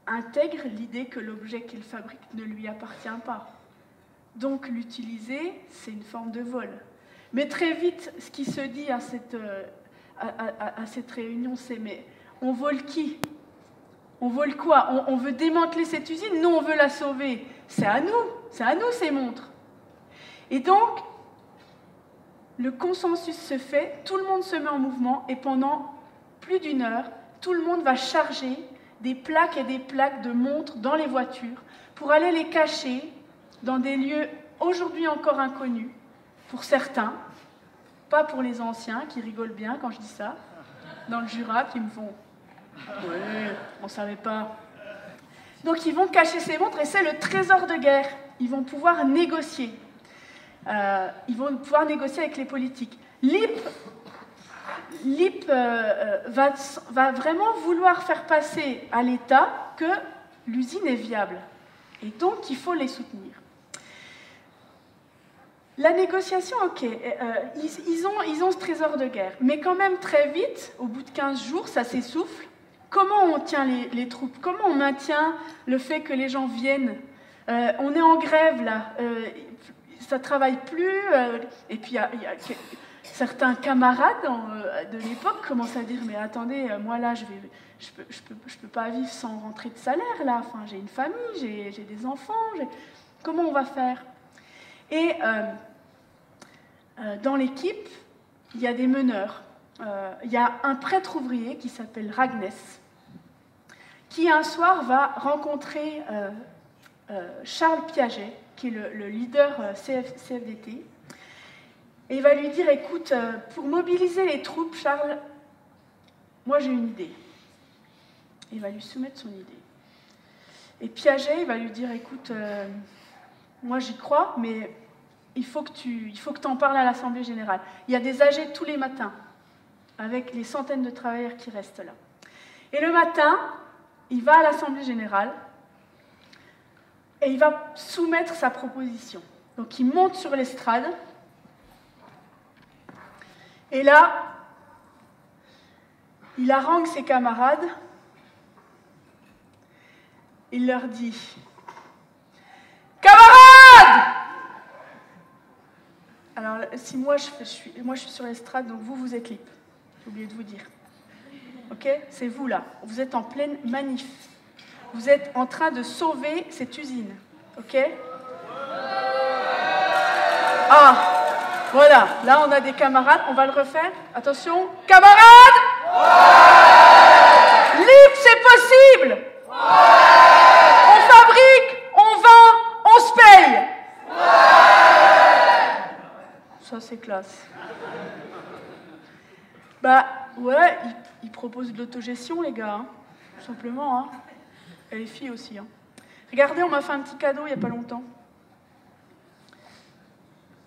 intègre l'idée que l'objet qu'il fabrique ne lui appartient pas. Donc l'utiliser, c'est une forme de vol. Mais très vite, ce qui se dit à cette réunion, c'est mais on vole qui? On vole quoi? On veut démanteler cette usine? Nous, on veut la sauver. C'est à nous ces montres. Et donc, le consensus se fait, tout le monde se met en mouvement, et pendant plus d'1 heure, tout le monde va charger des plaques et des plaques de montres dans les voitures pour aller les cacher dans des lieux aujourd'hui encore inconnus, pour certains, pas pour les anciens qui rigolent bien quand je dis ça, dans le Jura, qui me font « Oui, on ne savait pas ». Donc ils vont cacher ces montres et c'est le trésor de guerre. Ils vont pouvoir négocier. Ils vont pouvoir négocier avec les politiques. L'IP va vraiment vouloir faire passer à l'État que l'usine est viable. Et donc, il faut les soutenir. La négociation, ok, ils ont ce trésor de guerre. Mais quand même, très vite, au bout de 15 jours, ça s'essouffle. Comment on tient les troupes? Comment on maintient le fait que les gens viennent? On est en grève, là. Ça ne travaille plus. Et puis, il y a certains camarades de l'époque commencent à dire « Mais attendez, moi, là, je peux pas vivre sans rentrer de salaire, là. Enfin, j'ai une famille, j'ai des enfants. Comment on va faire ?» Et dans l'équipe, il y a des meneurs. Il y a un prêtre ouvrier qui s'appelle Ragnes, qui un soir va rencontrer Charles Piaget, qui est le leader CFDT, et il va lui dire « Écoute, pour mobiliser les troupes, Charles, moi j'ai une idée. » Il va lui soumettre son idée. Et Piaget, il va lui dire « Écoute, moi j'y crois, mais il faut que tu en parles à l'Assemblée Générale. Il y a des AG tous les matins, avec les centaines de travailleurs qui restent là. » Et le matin, il va à l'Assemblée Générale et il va soumettre sa proposition. Donc il monte sur l'estrade, et là, il harangue ses camarades, il leur dit « Camarades !» Alors, si moi je suis sur l'estrade, donc vous êtes libre. J'ai oublié de vous dire. Ok? C'est vous là. Vous êtes en pleine manif. Vous êtes en train de sauver cette usine. Ok? Ah! Voilà. Là, on a des camarades. On va le refaire. Attention. Camarades! Libre, c'est possible! On fabrique, on vend, on se paye! Ça, c'est classe. Bah, ouais, ils proposent de l'autogestion, les gars, tout simplement. Hein. Et les filles aussi. Hein. Regardez, on m'a fait un petit cadeau il n'y a pas longtemps.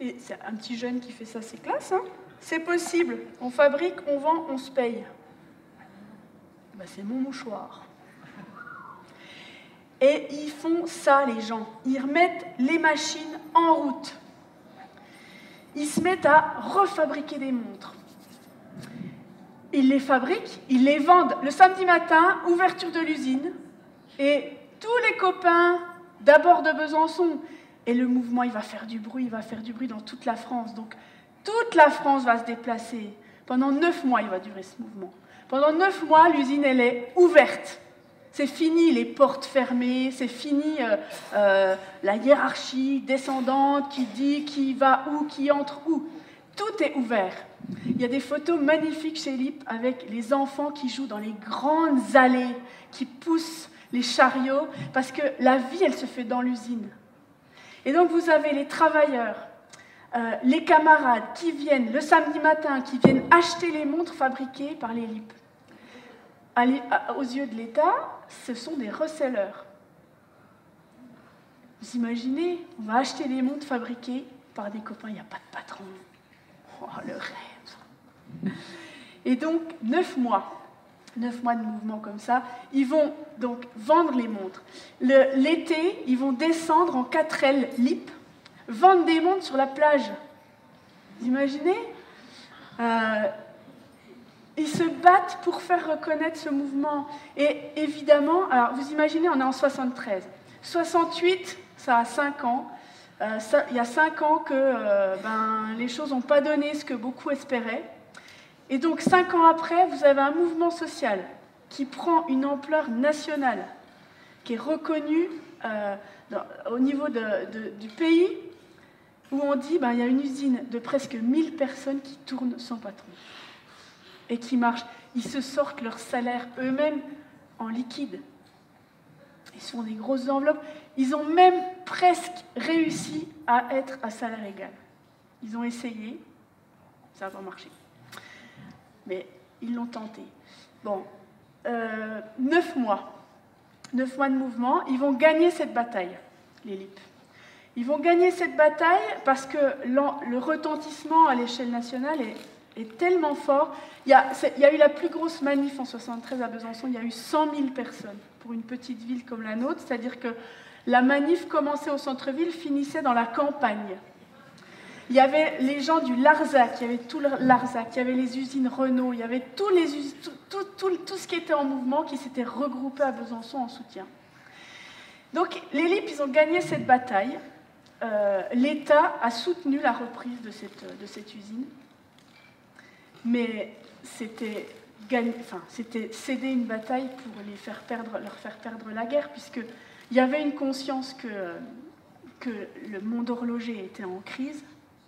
Et c'est un petit jeune qui fait ça, c'est classe. Hein. C'est possible. On fabrique, on vend, on se paye. Bah, c'est mon mouchoir. Et ils font ça, les gens. Ils remettent les machines en route. Ils se mettent à refabriquer des montres. Ils les fabriquent, ils les vendent. Le samedi matin, ouverture de l'usine, et tous les copains, d'abord de Besançon, et le mouvement, il va faire du bruit dans toute la France. Donc, toute la France va se déplacer. Pendant 9 mois, il va durer ce mouvement. Pendant 9 mois, l'usine, elle est ouverte. C'est fini les portes fermées, c'est fini la hiérarchie descendante qui dit qui va où, qui entre où. Tout est ouvert. Il y a des photos magnifiques chez LIP avec les enfants qui jouent dans les grandes allées, qui poussent les chariots, parce que la vie, elle se fait dans l'usine. Et donc, vous avez les travailleurs, les camarades qui viennent le samedi matin, qui viennent acheter les montres fabriquées par les LIP. Aux yeux de l'État, ce sont des resellers. Vous imaginez, on va acheter des montres fabriquées par des copains, il n'y a pas de patron. Oh, le rêve. Et donc, 9 mois de mouvement comme ça, ils vont donc vendre les montres. L'été, ils vont descendre en 4L LIP, vendre des montres sur la plage. Vous imaginez ils se battent pour faire reconnaître ce mouvement. Et évidemment, alors vous imaginez, on est en 73. 68, ça a 5 ans. Il y a 5 ans que les choses n'ont pas donné ce que beaucoup espéraient. Et donc, 5 ans après, vous avez un mouvement social qui prend une ampleur nationale, qui est reconnu au niveau du pays, où on dit il y a une usine de presque 1000 personnes qui tournent sans patron et qui marchent. Ils se sortent leur salaire eux-mêmes en liquide. Ils se font des grosses enveloppes. Ils ont même presque réussi à être à salaire égal. Ils ont essayé, ça n'a pas marché. Mais ils l'ont tenté. Bon, 9 mois. 9 mois de mouvement, ils vont gagner cette bataille, les LIP. Ils vont gagner cette bataille parce que le retentissement à l'échelle nationale est tellement fort. Il y a eu la plus grosse manif en 73 à Besançon, il y a eu 100 000 personnes pour une petite ville comme la nôtre, c'est-à-dire que la manif commençait au centre-ville, finissait dans la campagne. Il y avait les gens du Larzac, il y avait tout le Larzac, il y avait les usines Renault, il y avait tout ce qui était en mouvement qui s'était regroupé à Besançon en soutien. Donc les LIP, ils ont gagné cette bataille. L'État a soutenu la reprise de cette usine, mais c'était céder une bataille pour leur faire perdre la guerre, puisqu'il y avait une conscience que le monde horloger était en crise,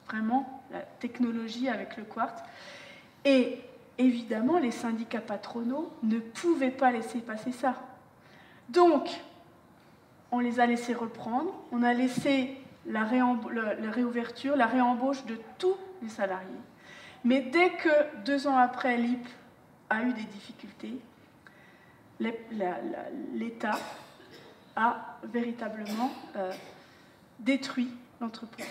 vraiment, la technologie avec le quartz, et évidemment, les syndicats patronaux ne pouvaient pas laisser passer ça. Donc, on les a laissés reprendre, on a laissé la réouverture, la réembauche de tous les salariés. Mais dès que 2 ans après, LIP a eu des difficultés, l'État a véritablement détruit l'entreprise.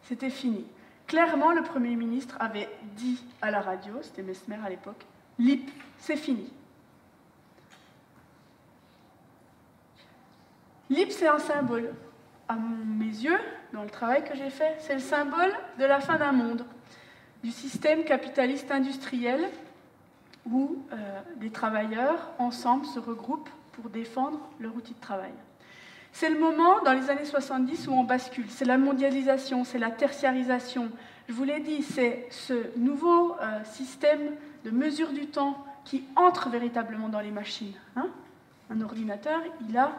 C'était fini. Clairement, le Premier ministre avait dit à la radio, c'était Messmer à l'époque, LIP, c'est fini. LIP, c'est un symbole. À mes yeux, dans le travail que j'ai fait, c'est le symbole de la fin d'un monde, du système capitaliste industriel où des travailleurs, ensemble, se regroupent pour défendre leur outil de travail. C'est le moment, dans les années 70, où on bascule. C'est la mondialisation, c'est la tertiarisation. Je vous l'ai dit, c'est ce nouveau système de mesure du temps qui entre véritablement dans les machines. Hein ? Un ordinateur, il a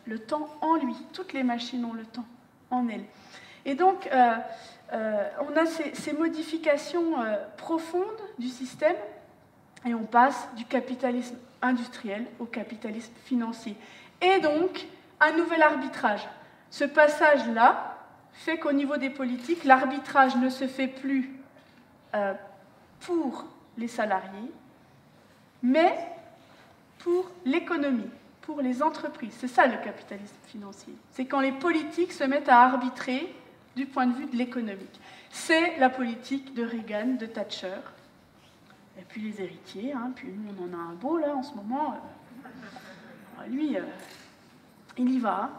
le temps en lui. Toutes les machines ont le temps en elles. Et donc, on a ces modifications profondes du système, et on passe du capitalisme industriel au capitalisme financier. Et donc, un nouvel arbitrage. Ce passage-là fait qu'au niveau des politiques, l'arbitrage ne se fait plus pour les salariés, mais pour l'économie, pour les entreprises. C'est ça le capitalisme financier. C'est quand les politiques se mettent à arbitrer du point de vue de l'économique. C'est la politique de Reagan, de Thatcher, et puis les héritiers, hein, puis nous on en a un beau là en ce moment. Lui, il y va.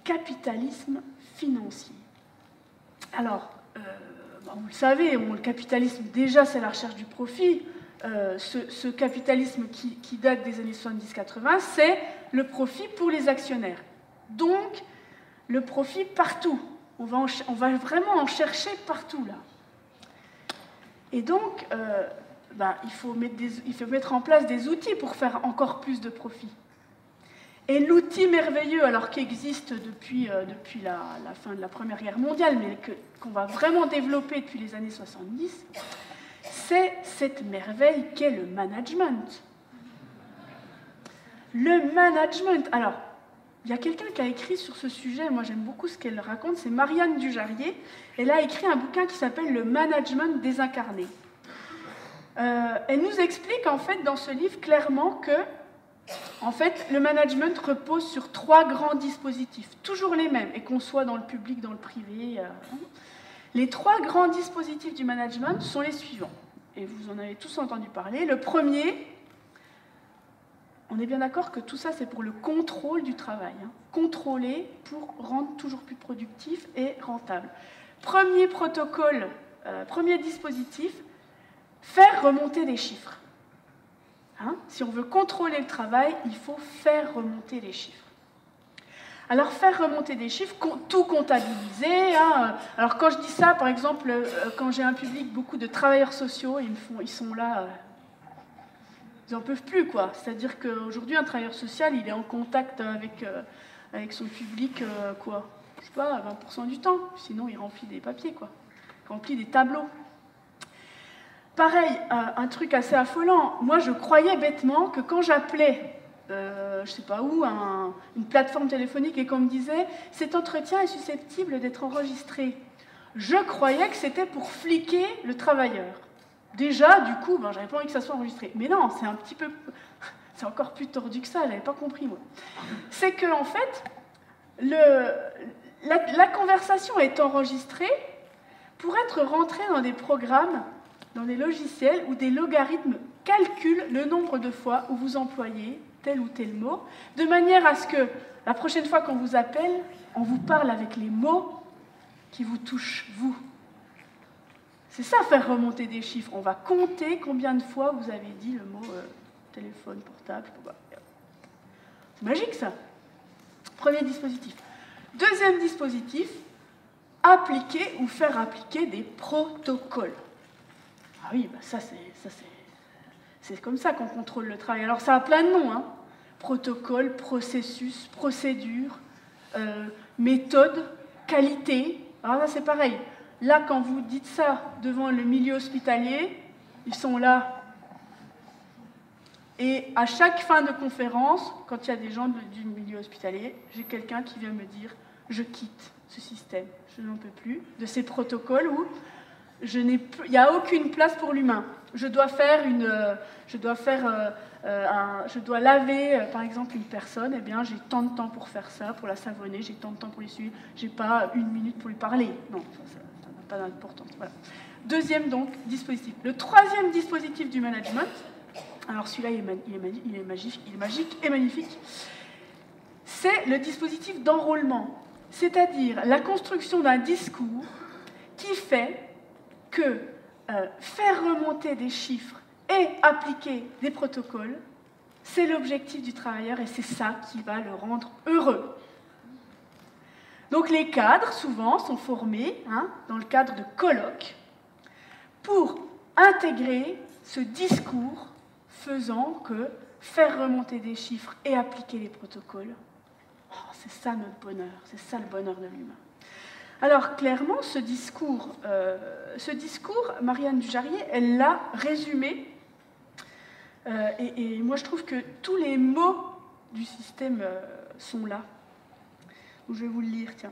Capitalisme financier. Alors, vous le savez, le capitalisme, déjà, c'est la recherche du profit. Ce capitalisme qui date des années 70-80, c'est le profit pour les actionnaire. Donc, le profit partout. On va vraiment en chercher partout, là. Et donc, il faut mettre en place des outils pour faire encore plus de profit. Et l'outil merveilleux, alors qui existe depuis la fin de la Première Guerre mondiale, mais qu'on va vraiment développer depuis les années 70, c'est cette merveille qu'est le management. Le management. Alors, il y a quelqu'un qui a écrit sur ce sujet, moi j'aime beaucoup ce qu'elle raconte, c'est Marianne Dujarier. Elle a écrit un bouquin qui s'appelle « Le management désincarné ». Elle nous explique en fait dans ce livre clairement que en fait, le management repose sur 3 grands dispositifs, toujours les mêmes, et qu'on soit dans le public, dans le privé. Les 3 grands dispositifs du management sont les suivants, et vous en avez tous entendu parler. Le premier, on est bien d'accord que tout ça, c'est pour le contrôle du travail. Contrôler pour rendre toujours plus productif et rentable. Premier protocole, premier dispositif, faire remonter des chiffres. Si on veut contrôler le travail, il faut faire remonter les chiffres. Alors, faire remonter des chiffres, tout comptabiliser. Alors, quand je dis ça, par exemple, quand j'ai un public, beaucoup de travailleurs sociaux, ils sont là, ils n'en peuvent plus, quoi. C'est-à-dire qu'aujourd'hui, un travailleur social, il est en contact avec son public, quoi, je sais pas, 20% du temps. Sinon, il remplit des papiers, quoi. Il remplit des tableaux. Pareil, un truc assez affolant. Moi, je croyais bêtement que quand j'appelais, je ne sais pas où, une plateforme téléphonique et qu'on me disait « cet entretien est susceptible d'être enregistré », je croyais que c'était pour fliquer le travailleur. Déjà, du coup, j'avais pas envie que ça soit enregistré. Mais non, c'est un petit peu... C'est encore plus tordu que ça, je n'avais pas compris, moi. C'est que, en fait, la conversation est enregistrée pour être rentrée dans des programmes, dans des logiciels où des logarithmes calculent le nombre de fois où vous employez tel ou tel mot, de manière à ce que la prochaine fois qu'on vous appelle, on vous parle avec les mots qui vous touchent, vous. C'est ça, faire remonter des chiffres. On va compter combien de fois vous avez dit le mot téléphone portable. C'est magique, ça. Premier dispositif. Deuxième dispositif, appliquer ou faire appliquer des protocoles. Ah oui, ça c'est comme ça qu'on contrôle le travail. Alors ça a plein de noms, protocole, processus, procédure, méthode, qualité. Alors là c'est pareil. Là quand vous dites ça devant le milieu hospitalier, ils sont là. Et à chaque fin de conférence, quand il y a des gens du milieu hospitalier, j'ai quelqu'un qui vient me dire « je quitte ce système, je n'en peux plus » de ces protocoles où il n'y a aucune place pour l'humain. Je dois laver, par exemple, une personne, eh bien, j'ai tant de temps pour faire ça, pour la savonner, j'ai tant de temps pour l'essuyer, j'ai pas 1 minute pour lui parler. Non, ça n'a pas d'importance. Voilà. Deuxième, donc, dispositif. Le troisième dispositif du management, alors celui-là, il est magique et magnifique, c'est le dispositif d'enrôlement, c'est-à-dire la construction d'un discours qui fait que faire remonter des chiffres et appliquer des protocoles, c'est l'objectif du travailleur et c'est ça qui va le rendre heureux. Donc les cadres, souvent, sont formés dans le cadre de colloques pour intégrer ce discours faisant que faire remonter des chiffres et appliquer les protocoles, c'est ça notre bonheur, c'est ça le bonheur de l'humain. Alors, clairement, ce discours, Marianne Dujarier, elle l'a résumé. Et moi, je trouve que tous les mots du système sont là. Donc, je vais vous le lire, tiens.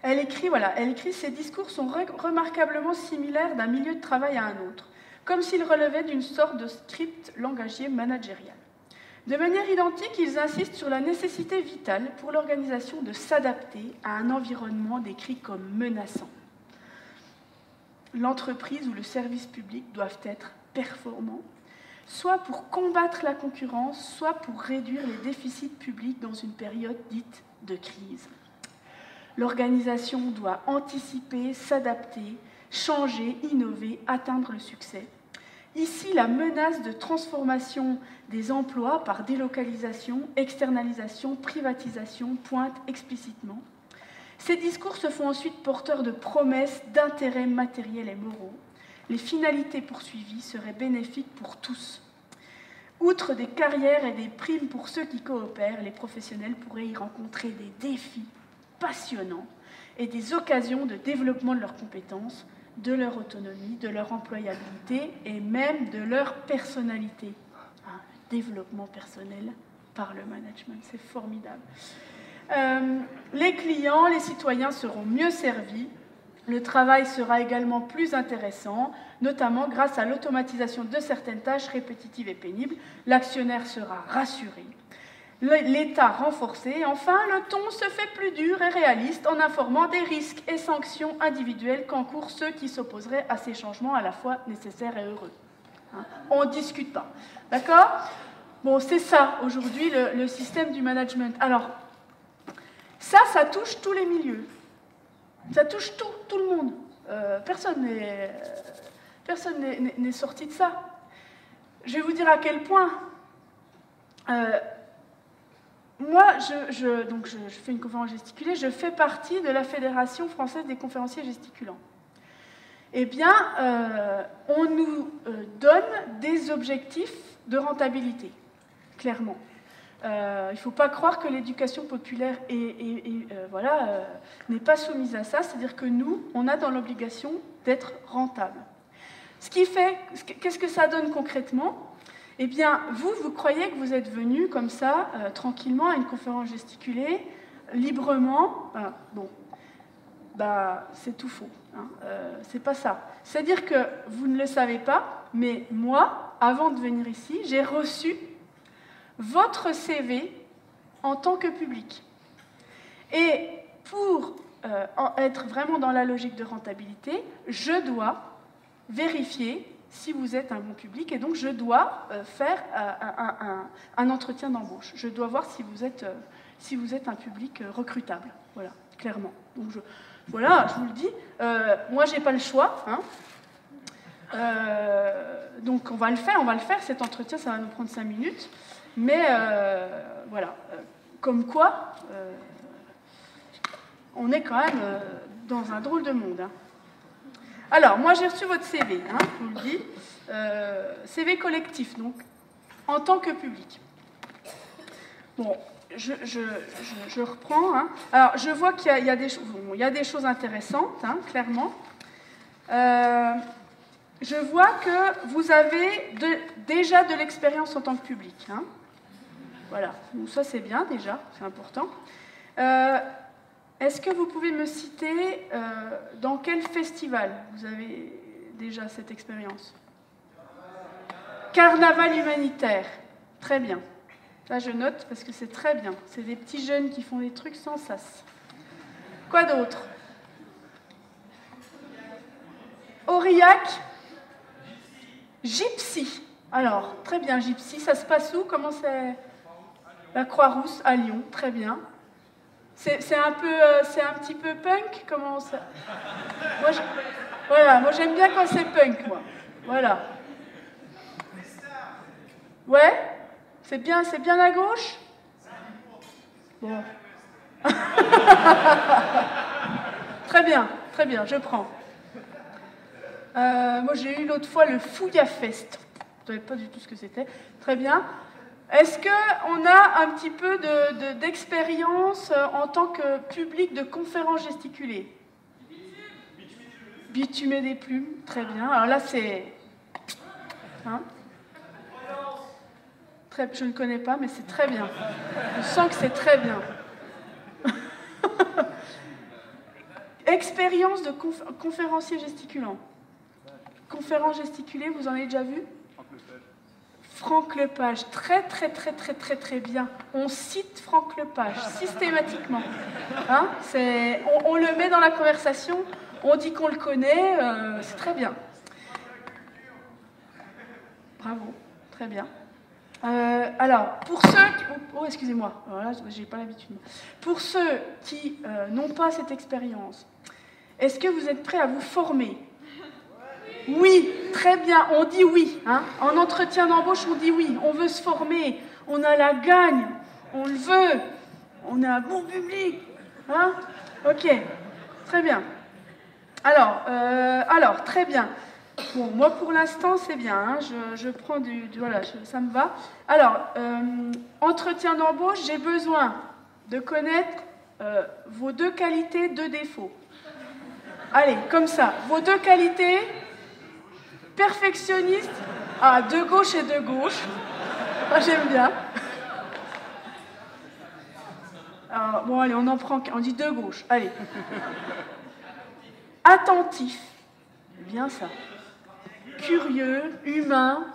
Elle écrit, ces discours sont remarquablement similaires d'un milieu de travail à un autre, comme s'ils relevaient d'une sorte de script langagier managérial. De manière identique, ils insistent sur la nécessité vitale pour l'organisation de s'adapter à un environnement décrit comme menaçant. L'entreprise ou le service public doivent être performants, soit pour combattre la concurrence, soit pour réduire les déficits publics dans une période dite de crise. L'organisation doit anticiper, s'adapter, changer, innover, atteindre le succès. Ici, la menace de transformation des emplois par délocalisation, externalisation, privatisation pointe explicitement. Ces discours se font ensuite porteurs de promesses d'intérêts matériels et moraux. Les finalités poursuivies seraient bénéfiques pour tous. Outre des carrières et des primes pour ceux qui coopèrent, les professionnels pourraient y rencontrer des défis passionnants et des occasions de développement de leurs compétences, de leur autonomie, de leur employabilité et même de leur personnalité. Un développement personnel par le management, c'est formidable. Les clients, les citoyens seront mieux servis. Le travail sera également plus intéressant, notamment grâce à l'automatisation de certaines tâches répétitives et pénibles. L'actionnaire sera rassuré, l'État renforcé. Et enfin, le ton se fait plus dur et réaliste en informant des risques et sanctions individuelles qu'encourent ceux qui s'opposeraient à ces changements à la fois nécessaires et heureux. Hein, on ne discute pas. D'accord? Bon, c'est ça, aujourd'hui, le système du management. Alors, ça touche tous les milieux. Ça touche tout le monde. Personne n'est sorti de ça. Je vais vous dire à quel point. Moi, donc je fais une conférence gesticulée, je fais partie de la Fédération française des conférenciers gesticulants. Eh bien, on nous donne des objectifs de rentabilité, clairement. Il ne faut pas croire que l'éducation populaire n'est pas soumise à ça, c'est-à-dire que nous, on a dans l'obligation d'être rentable. Ce qui fait, qu'est-ce que ça donne concrètement? Eh bien, vous croyez que vous êtes venu comme ça, tranquillement, à une conférence gesticulée, librement. C'est tout faux. Hein, c'est pas ça. C'est-à-dire que vous ne le savez pas, mais moi, avant de venir ici, j'ai reçu votre CV en tant que public. Et pour être vraiment dans la logique de rentabilité, je dois vérifier si vous êtes un bon public, et donc je dois faire un entretien d'embauche. Je dois voir si vous êtes un public recrutable, voilà, clairement. Donc je vous le dis, moi j'ai pas le choix, hein. Donc on va le faire, cet entretien, ça va nous prendre 5 minutes, mais voilà, comme quoi, on est quand même dans un drôle de monde, hein. Alors, moi, j'ai reçu votre CV, hein, je vous le dis. CV collectif, donc, en tant que public. Bon, je reprends. Hein. Alors, je vois qu'il y a des choses intéressantes, hein, clairement. Je vois que vous avez déjà de l'expérience en tant que public. Hein. Voilà, donc ça, c'est bien, déjà, c'est important. Est-ce que vous pouvez me citer dans quel festival vous avez déjà cette expérience? Carnaval humanitaire. Très bien. Là, je note parce que c'est très bien. C'est des petits jeunes qui font des trucs sans sas. Quoi d'autre? Aurillac. Gypsy. Alors, très bien, Gypsy. Ça se passe où? Comment c'est? La Croix-Rousse, à Lyon. Très bien. C'est un petit peu punk, comment ça? Moi j'aime bien quand c'est punk, moi. Voilà. Ouais? C'est bien à gauche? Bon. Très bien, je prends. Moi j'ai eu l'autre fois le Fouilla Fest. Je ne savais pas du tout ce que c'était. Très bien. Est-ce qu'on a un petit peu d'expérience en tant que public de conférences gesticulées? Bitumer des plumes, très bien. Alors là, c'est... Hein, je ne connais pas, mais c'est très bien. Je sens que c'est très bien. Expérience de conférencier gesticulant. Conférence gesticulée, vous en avez déjà vu? Franck Lepage, très bien. On cite Franck Lepage systématiquement. Hein, on le met dans la conversation, on dit qu'on le connaît, c'est très bien. Bravo, très bien. Alors, pour ceux qui... Oh, excusez-moi, voilà, j'ai pas l'habitude. Pour ceux qui n'ont pas cette expérience, est-ce que vous êtes prêts à vous former? Oui, très bien, on dit oui. Hein. En entretien d'embauche, on dit oui. On veut se former, on a la gagne, on le veut, on a un bon public. Hein. Ok, très bien. Alors, très bien. Bon, moi pour l'instant c'est bien, hein, je prends voilà, ça me va. Alors, entretien d'embauche, j'ai besoin de connaître vos 2 qualités, 2 défauts. Allez, comme ça, vos 2 qualités, perfectionniste, de gauche et de gauche. Ah, j'aime bien. Alors, bon, allez, on dit de gauche, allez. Attentif, bien ça. Curieux, humain,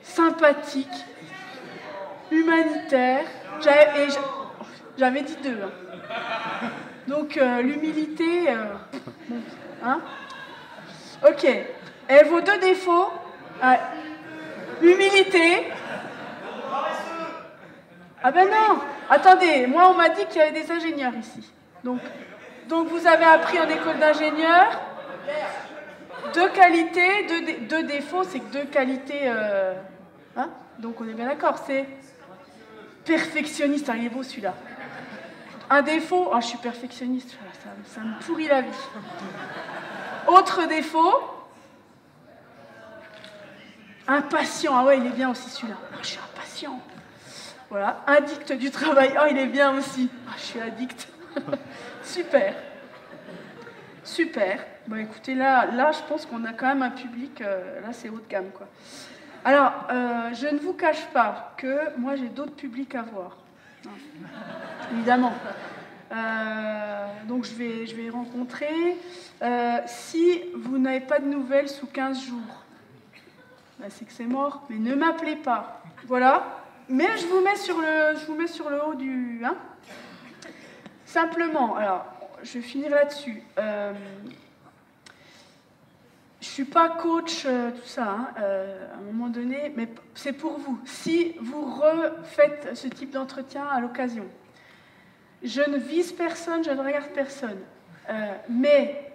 sympathique, humanitaire. J'avais dit 2. Hein. Donc, l'humilité, bon, hein. Ok. Et vos 2 défauts, humilité. Ah ben non, attendez, moi on m'a dit qu'il y avait des ingénieurs ici. Donc vous avez appris en école d'ingénieur 2 qualités, 2 défauts, c'est que 2 qualités. Hein, donc on est bien d'accord, c'est perfectionniste, il est beau celui-là. Un défaut, je suis perfectionniste, ça me pourrit la vie. Autre défaut, impatient, ah ouais, il est bien aussi celui-là. Je suis impatient. Voilà, addict du travail, il est bien aussi. Je suis addict. Super. Super. Bon, écoutez, là, je pense qu'on a quand même un public, là, c'est haut de gamme, quoi. Alors, je ne vous cache pas que moi, j'ai d'autres publics à voir. Hein. Évidemment. Donc, je vais les rencontrer. Si vous n'avez pas de nouvelles sous 15 jours, c'est que c'est mort, mais ne m'appelez pas. Voilà. Mais je vous mets sur le haut du... Hein. Simplement, alors, je vais finir là-dessus. Je ne suis pas coach, tout ça, hein, à un moment donné, mais c'est pour vous. Si vous refaites ce type d'entretien à l'occasion, je ne vise personne, je ne regarde personne. Mais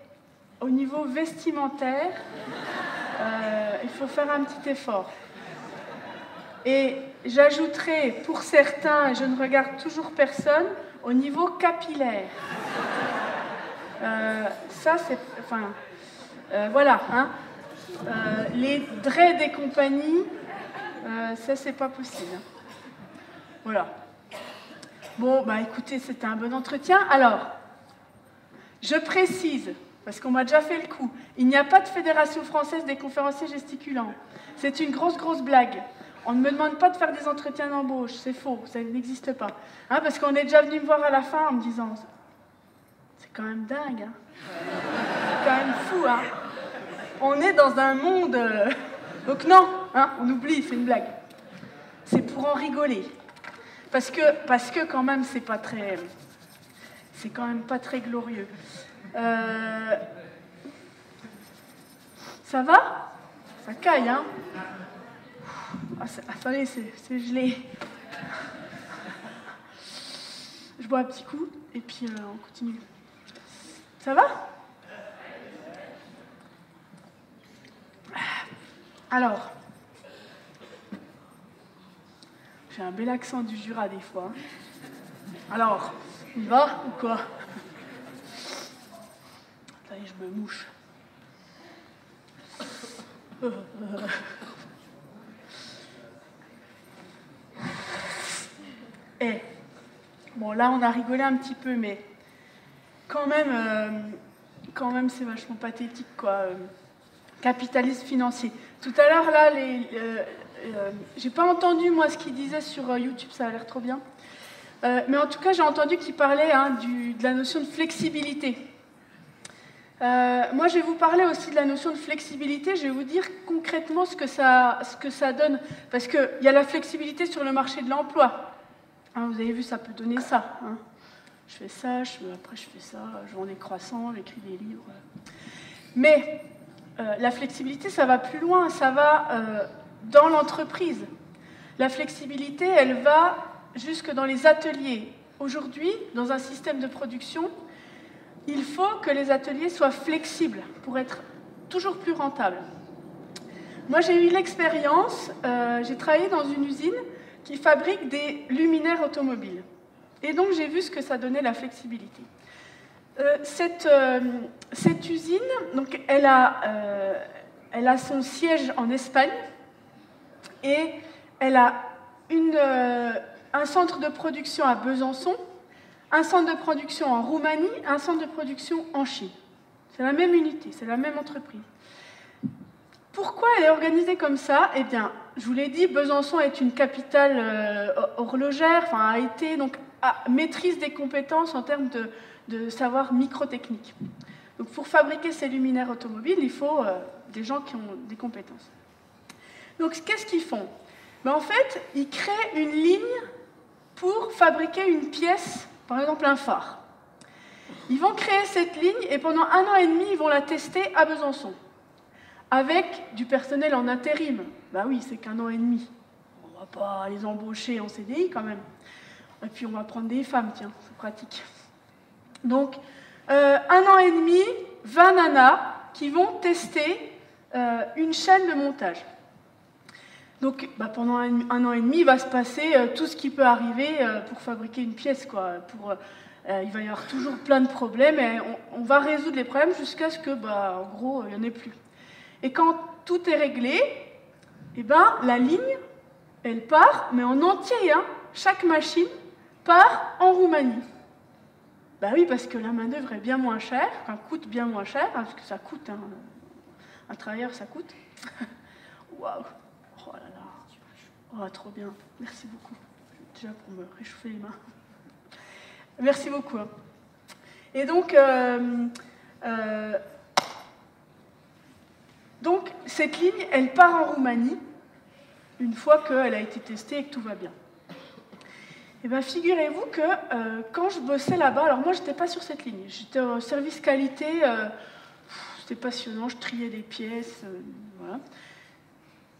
au niveau vestimentaire, il faut faire un petit effort. Et j'ajouterai, pour certains, et je ne regarde toujours personne, au niveau capillaire. Ça, c'est... Enfin, voilà, hein. Les dreads et compagnie, ça, c'est pas possible. Voilà. Bon, bah écoutez, c'était un bon entretien. Alors, je précise, parce qu'on m'a déjà fait le coup, il n'y a pas de Fédération française des conférenciers gesticulants. C'est une grosse blague. On ne me demande pas de faire des entretiens d'embauche, c'est faux, ça n'existe pas. Hein, parce qu'on est déjà venu me voir à la fin en me disant, c'est quand même dingue, hein. C'est quand même fou, hein. On est dans un monde... Donc non, hein, on oublie, c'est une blague. C'est pour en rigoler. Parce que quand même, c'est pas très... C'est quand même pas très glorieux. Ça va? Ça caille, hein? Attendez, c'est gelé. Je bois un petit coup et puis on continue. Ça va? Alors, j'ai un bel accent du Jura des fois. Alors, on y va ou quoi? Allez, je me mouche. Bon, là, on a rigolé un petit peu, mais quand même, c'est vachement pathétique, quoi. Capitalisme financier. Tout à l'heure, là, j'ai pas entendu, moi, ce qu'il disait sur YouTube, ça a l'air trop bien. Mais en tout cas, j'ai entendu qu'il parlait de la notion de flexibilité. Moi, je vais vous parler aussi de la notion de flexibilité. Je vais vous dire concrètement ce que ça donne. Parce qu'il y a la flexibilité sur le marché de l'emploi. Hein, vous avez vu, ça peut donner ça. Hein. Je fais ça, après je fais ça, journée croissant, j'écris des livres. Mais la flexibilité, ça va plus loin. Ça va dans l'entreprise. La flexibilité, elle va jusque dans les ateliers. Aujourd'hui, dans un système de production, il faut que les ateliers soient flexibles pour être toujours plus rentables. Moi, j'ai eu l'expérience, j'ai travaillé dans une usine qui fabrique des luminaires automobiles. Et donc, j'ai vu ce que ça donnait, la flexibilité. Cette usine, donc, elle elle a son siège en Espagne et elle a un centre de production à Besançon, un centre de production en Roumanie, un centre de production en Chine. C'est la même unité, c'est la même entreprise. Pourquoi elle est organisée comme ça? Eh bien, je vous l'ai dit, Besançon est une capitale horlogère, enfin a été, donc maîtrise des compétences en termes de savoir microtechnique. Donc pour fabriquer ces luminaires automobiles, il faut des gens qui ont des compétences. Donc qu'est-ce qu'ils font? Ben, en fait, ils créent une ligne pour fabriquer une pièce, par exemple un phare. Ils vont créer cette ligne et pendant 1 an et demi, ils vont la tester à Besançon. Avec du personnel en intérim. Ben oui, c'est qu'1 an et demi. On ne va pas les embaucher en CDI quand même. Et puis on va prendre des femmes, tiens, c'est pratique. Donc, 1 an et demi, 20 nanas qui vont tester une chaîne de montage. Donc, bah, pendant 1 an et demi, il va se passer tout ce qui peut arriver pour fabriquer une pièce, quoi. Il va y avoir toujours plein de problèmes et on va résoudre les problèmes jusqu'à ce que, bah, en gros, il n'y en ait plus. Et quand tout est réglé, eh ben, la ligne, elle part, mais en entier, hein. Chaque machine part en Roumanie. Bah oui, parce que la main-d'œuvre est bien moins chère, enfin, coûte bien moins cher, parce que ça coûte, hein. Un travailleur, ça coûte. Waouh! Oh là là! Oh, trop bien. Merci beaucoup. Déjà pour me réchauffer les mains. Merci beaucoup. Et donc, cette ligne, elle part en Roumanie, une fois qu'elle a été testée et que tout va bien. Et bien, figurez-vous que quand je bossais là-bas, alors moi, je n'étais pas sur cette ligne. J'étais au service qualité, c'était passionnant, je triais des pièces, voilà.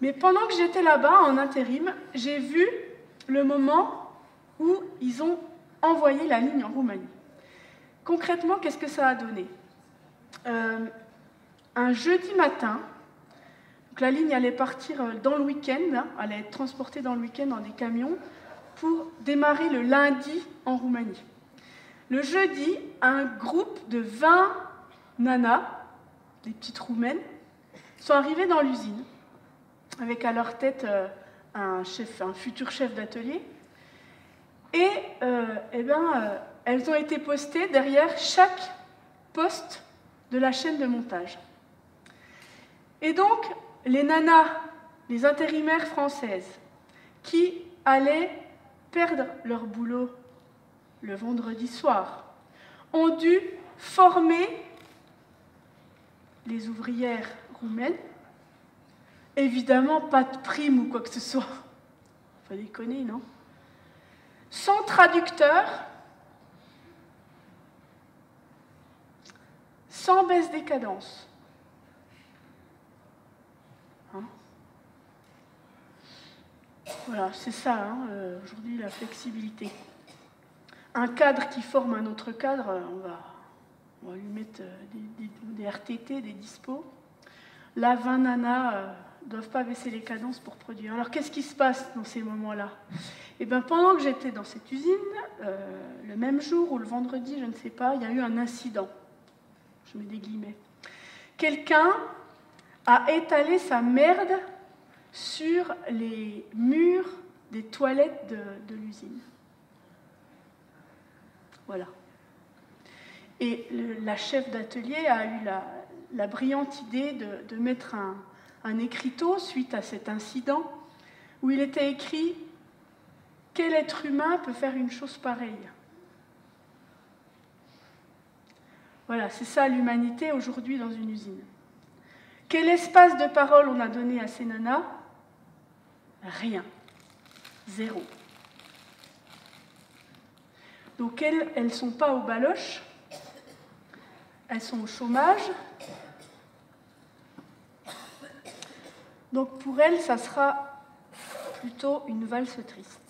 Mais pendant que j'étais là-bas, en intérim, j'ai vu le moment où ils ont envoyé la ligne en Roumanie. Concrètement, qu'est-ce que ça a donné? Un jeudi matin, donc la ligne allait partir dans le week-end, hein, elle allait être transportée dans le week-end dans des camions pour démarrer le lundi en Roumanie. Le jeudi, un groupe de 20 nanas, des petites roumaines, sont arrivées dans l'usine, avec à leur tête un futur chef d'atelier. Et elles ont été postées derrière chaque poste de la chaîne de montage. Et donc, les nanas, les intérimaires françaises, qui allaient perdre leur boulot le vendredi soir, ont dû former les ouvrières roumaines. Évidemment, pas de prime ou quoi que ce soit. Faut déconner, non? Sans traducteur, sans baisse des cadences. Hein? Voilà, c'est ça, hein, aujourd'hui, la flexibilité. Un cadre qui forme un autre cadre, on va lui mettre des RTT, des dispos. Là, 20 nanas ne doivent pas baisser les cadences pour produire. Alors, qu'est-ce qui se passe dans ces moments-là? Eh bien, pendant que j'étais dans cette usine, le même jour ou le vendredi, je ne sais pas, il y a eu un incident. Je mets des guillemets. Quelqu'un a étalé sa merde sur les murs des toilettes de l'usine. Voilà. Et la chef d'atelier a eu la brillante idée de mettre un écriteau suite à cet incident où il était écrit « Quel être humain peut faire une chose pareille ?» Voilà, c'est ça l'humanité aujourd'hui dans une usine. Quel espace de parole on a donné à ces nanas? Rien. Zéro. Donc elles ne sont pas au baloche, elles sont au chômage. Donc pour elles, ça sera plutôt une valse triste.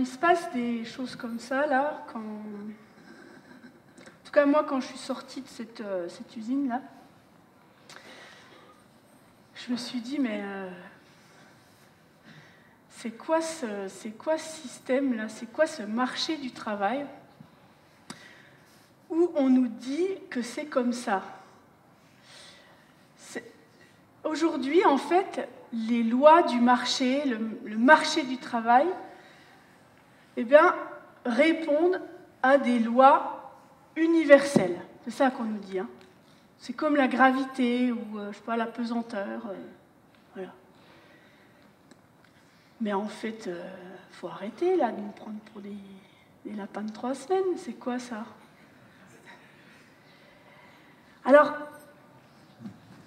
il se passe des choses comme ça, là, quand... En tout cas, moi, quand je suis sortie de cette usine-là, je me suis dit, mais c'est quoi ce système-là? C'est quoi ce marché du travail où on nous dit que c'est comme ça? Aujourd'hui, en fait, les lois du marché, le marché du travail, eh bien, répondent à des lois universelles. C'est ça qu'on nous dit. Hein. C'est comme la gravité ou, je sais pas, la pesanteur. Voilà. Mais en fait, faut arrêter là de nous prendre pour des lapins de 3 semaines. C'est quoi ça? Alors,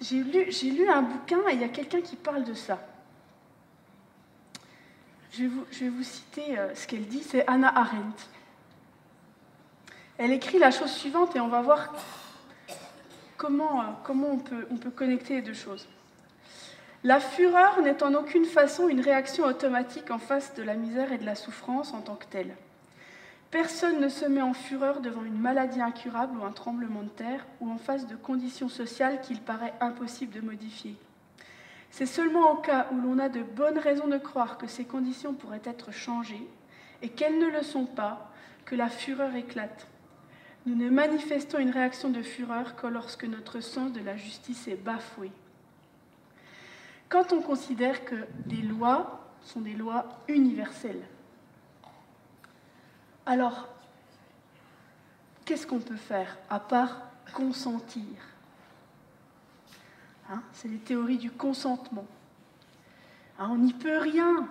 j'ai lu un bouquin et il y a quelqu'un qui parle de ça. Je vais vous citer ce qu'elle dit, c'est Hannah Arendt. Elle écrit la chose suivante et on va voir comment on peut connecter les deux choses. La fureur n'est en aucune façon une réaction automatique en face de la misère et de la souffrance en tant que telle. Personne ne se met en fureur devant une maladie incurable ou un tremblement de terre ou en face de conditions sociales qu'il paraît impossible de modifier. C'est seulement au cas où l'on a de bonnes raisons de croire que ces conditions pourraient être changées et qu'elles ne le sont pas que la fureur éclate. Nous ne manifestons une réaction de fureur que lorsque notre sens de la justice est bafoué. Quand on considère que les lois sont des lois universelles, alors, qu'est-ce qu'on peut faire à part consentir? Hein, c'est les théories du consentement. Hein, on n'y peut rien.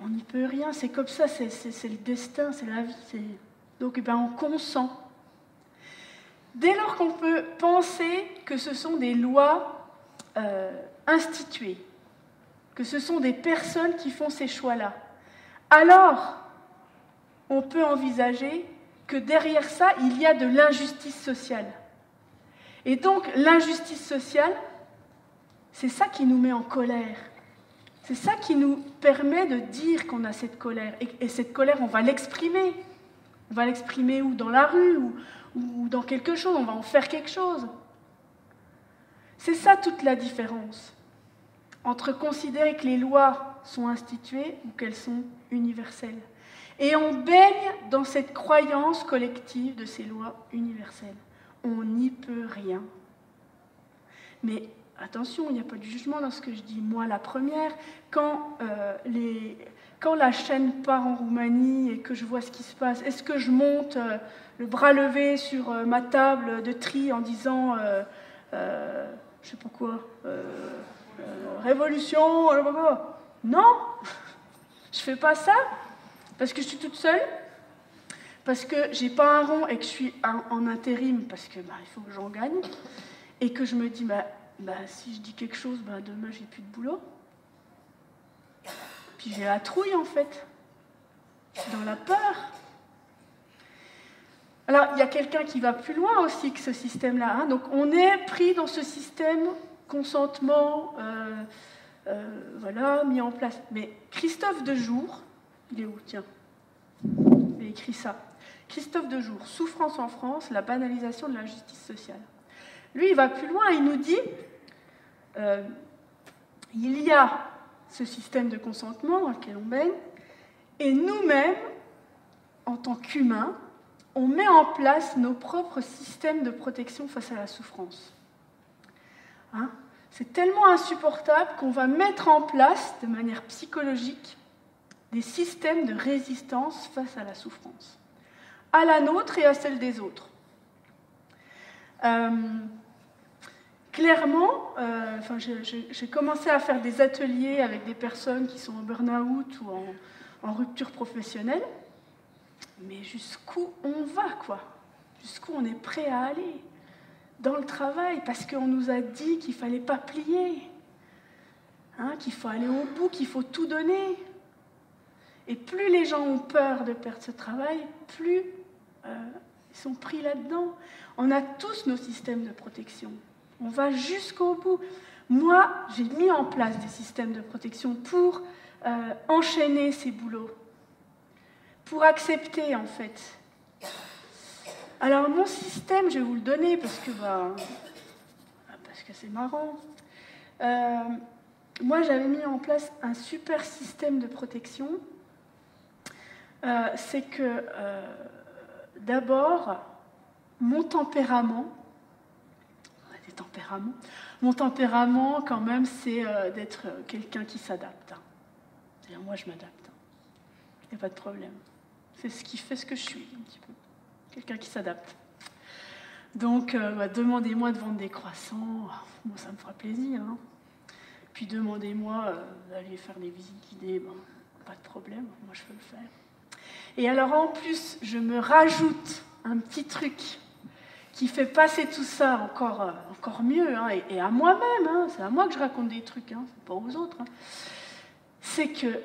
On n'y peut rien, c'est comme ça, c'est le destin, c'est la vie. Donc, on consent. Dès lors qu'on peut penser que ce sont des lois instituées, que ce sont des personnes qui font ces choix-là, alors on peut envisager que derrière ça, il y a de l'injustice sociale. Et donc, l'injustice sociale, c'est ça qui nous met en colère. C'est ça qui nous permet de dire qu'on a cette colère. Et cette colère, on va l'exprimer. On va l'exprimer ou dans la rue, ou dans quelque chose, on va en faire quelque chose. C'est ça toute la différence entre considérer que les lois sont instituées ou qu'elles sont universelles. Et on baigne dans cette croyance collective de ces lois universelles. On n'y peut rien. Mais attention, il n'y a pas de jugement dans ce que je dis. Moi, la première, quand la chaîne part en Roumanie et que je vois ce qui se passe, est-ce que je monte le bras levé sur ma table de tri en disant, je ne sais pas quoi, révolution, non, je ne fais pas ça. Parce que je suis toute seule, parce que j'ai pas un rond et que je suis en intérim, parce que il faut que j'en gagne, et que je me dis, si je dis quelque chose, demain j'ai plus de boulot. Puis j'ai la trouille en fait, je suis dans la peur. Alors il y a quelqu'un qui va plus loin aussi que ce système-là. Hein. Donc on est pris dans ce système consentement, mis en place. Mais Christophe Dejour, il est où? Tiens, il a écrit ça. Christophe Dejour, Souffrance en France, la banalisation de l'injustice sociale. Lui, il va plus loin, il nous dit il y a ce système de consentement dans lequel on baigne, et nous-mêmes, en tant qu'humains, on met en place nos propres systèmes de protection face à la souffrance. Hein? C'est tellement insupportable qu'on va mettre en place, de manière psychologique, des systèmes de résistance face à la souffrance, à la nôtre et à celle des autres. Clairement, j'ai commencé à faire des ateliers avec des personnes qui sont en burn-out ou en rupture professionnelle, mais jusqu'où on va, quoi? Jusqu'où on est prêt à aller dans le travail, parce qu'on nous a dit qu'il ne fallait pas plier, hein, qu'il faut aller au bout, qu'il faut tout donner. Et plus les gens ont peur de perdre ce travail, plus ils sont pris là-dedans. On a tous nos systèmes de protection. On va jusqu'au bout. Moi, j'ai mis en place des systèmes de protection pour enchaîner ces boulots. pour accepter, en fait. Alors, mon système, je vais vous le donner parce que c'est marrant. Moi, j'avais mis en place un super système de protection. C'est que, d'abord, mon tempérament, mon tempérament, quand même, c'est d'être quelqu'un qui s'adapte. C'est-à-dire, moi, je m'adapte. Il n'y a pas de problème. C'est ce qui fait ce que je suis, un petit peu. Quelqu'un qui s'adapte. Donc, demandez-moi de vendre des croissants. Moi, ça me fera plaisir. Hein. Puis, demandez-moi d'aller faire des visites guidées. Bon, pas de problème. Moi, je peux le faire. Et alors, en plus, je me rajoute un petit truc qui fait passer tout ça encore mieux, hein, et à moi-même, hein, c'est à moi que je raconte des trucs, hein, c'est pas aux autres. Hein. C'est que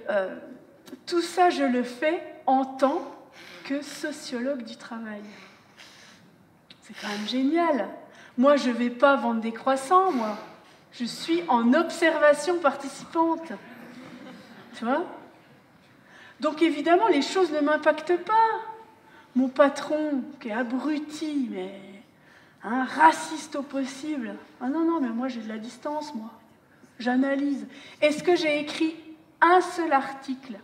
tout ça, je le fais en tant que sociologue du travail. C'est quand même génial. Moi, je ne vais pas vendre des croissants, moi. Je suis en observation participante. Tu vois ? Donc, évidemment, les choses ne m'impactent pas. Mon patron, qui est abruti, mais raciste au possible. Ah non, mais moi, j'ai de la distance, moi. J'analyse. Est-ce que j'ai écrit un seul article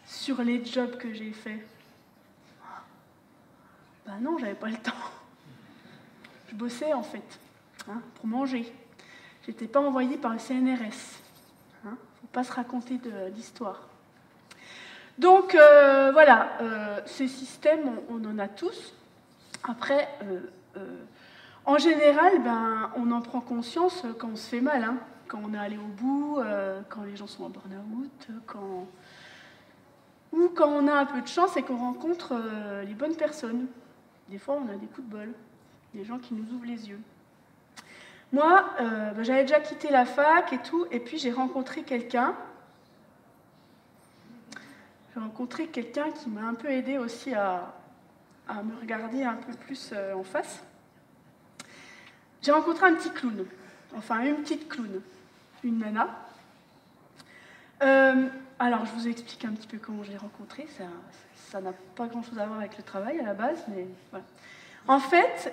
sur les jobs que j'ai faits? Ben non, j'avais pas le temps. Je bossais, en fait, pour manger. J'étais pas envoyée par le CNRS. Faut pas se raconter d'histoire. Donc, voilà, ces systèmes, on en a tous. Après, en général, on en prend conscience quand on se fait mal, hein, quand on est allé au bout, quand les gens sont en burn-out, ou quand on a un peu de chance et qu'on rencontre les bonnes personnes. Des fois, on a des coups de bol, des gens qui nous ouvrent les yeux. Moi, j'avais déjà quitté la fac et tout, et puis j'ai rencontré quelqu'un. J'ai rencontré quelqu'un qui m'a un peu aidé aussi à me regarder un peu plus en face. J'ai rencontré un petit clown, enfin une petite clown, une nana. Alors, je vous explique un petit peu comment je l'ai rencontrée. Ça n'a pas grand-chose à voir avec le travail à la base, mais voilà. En fait,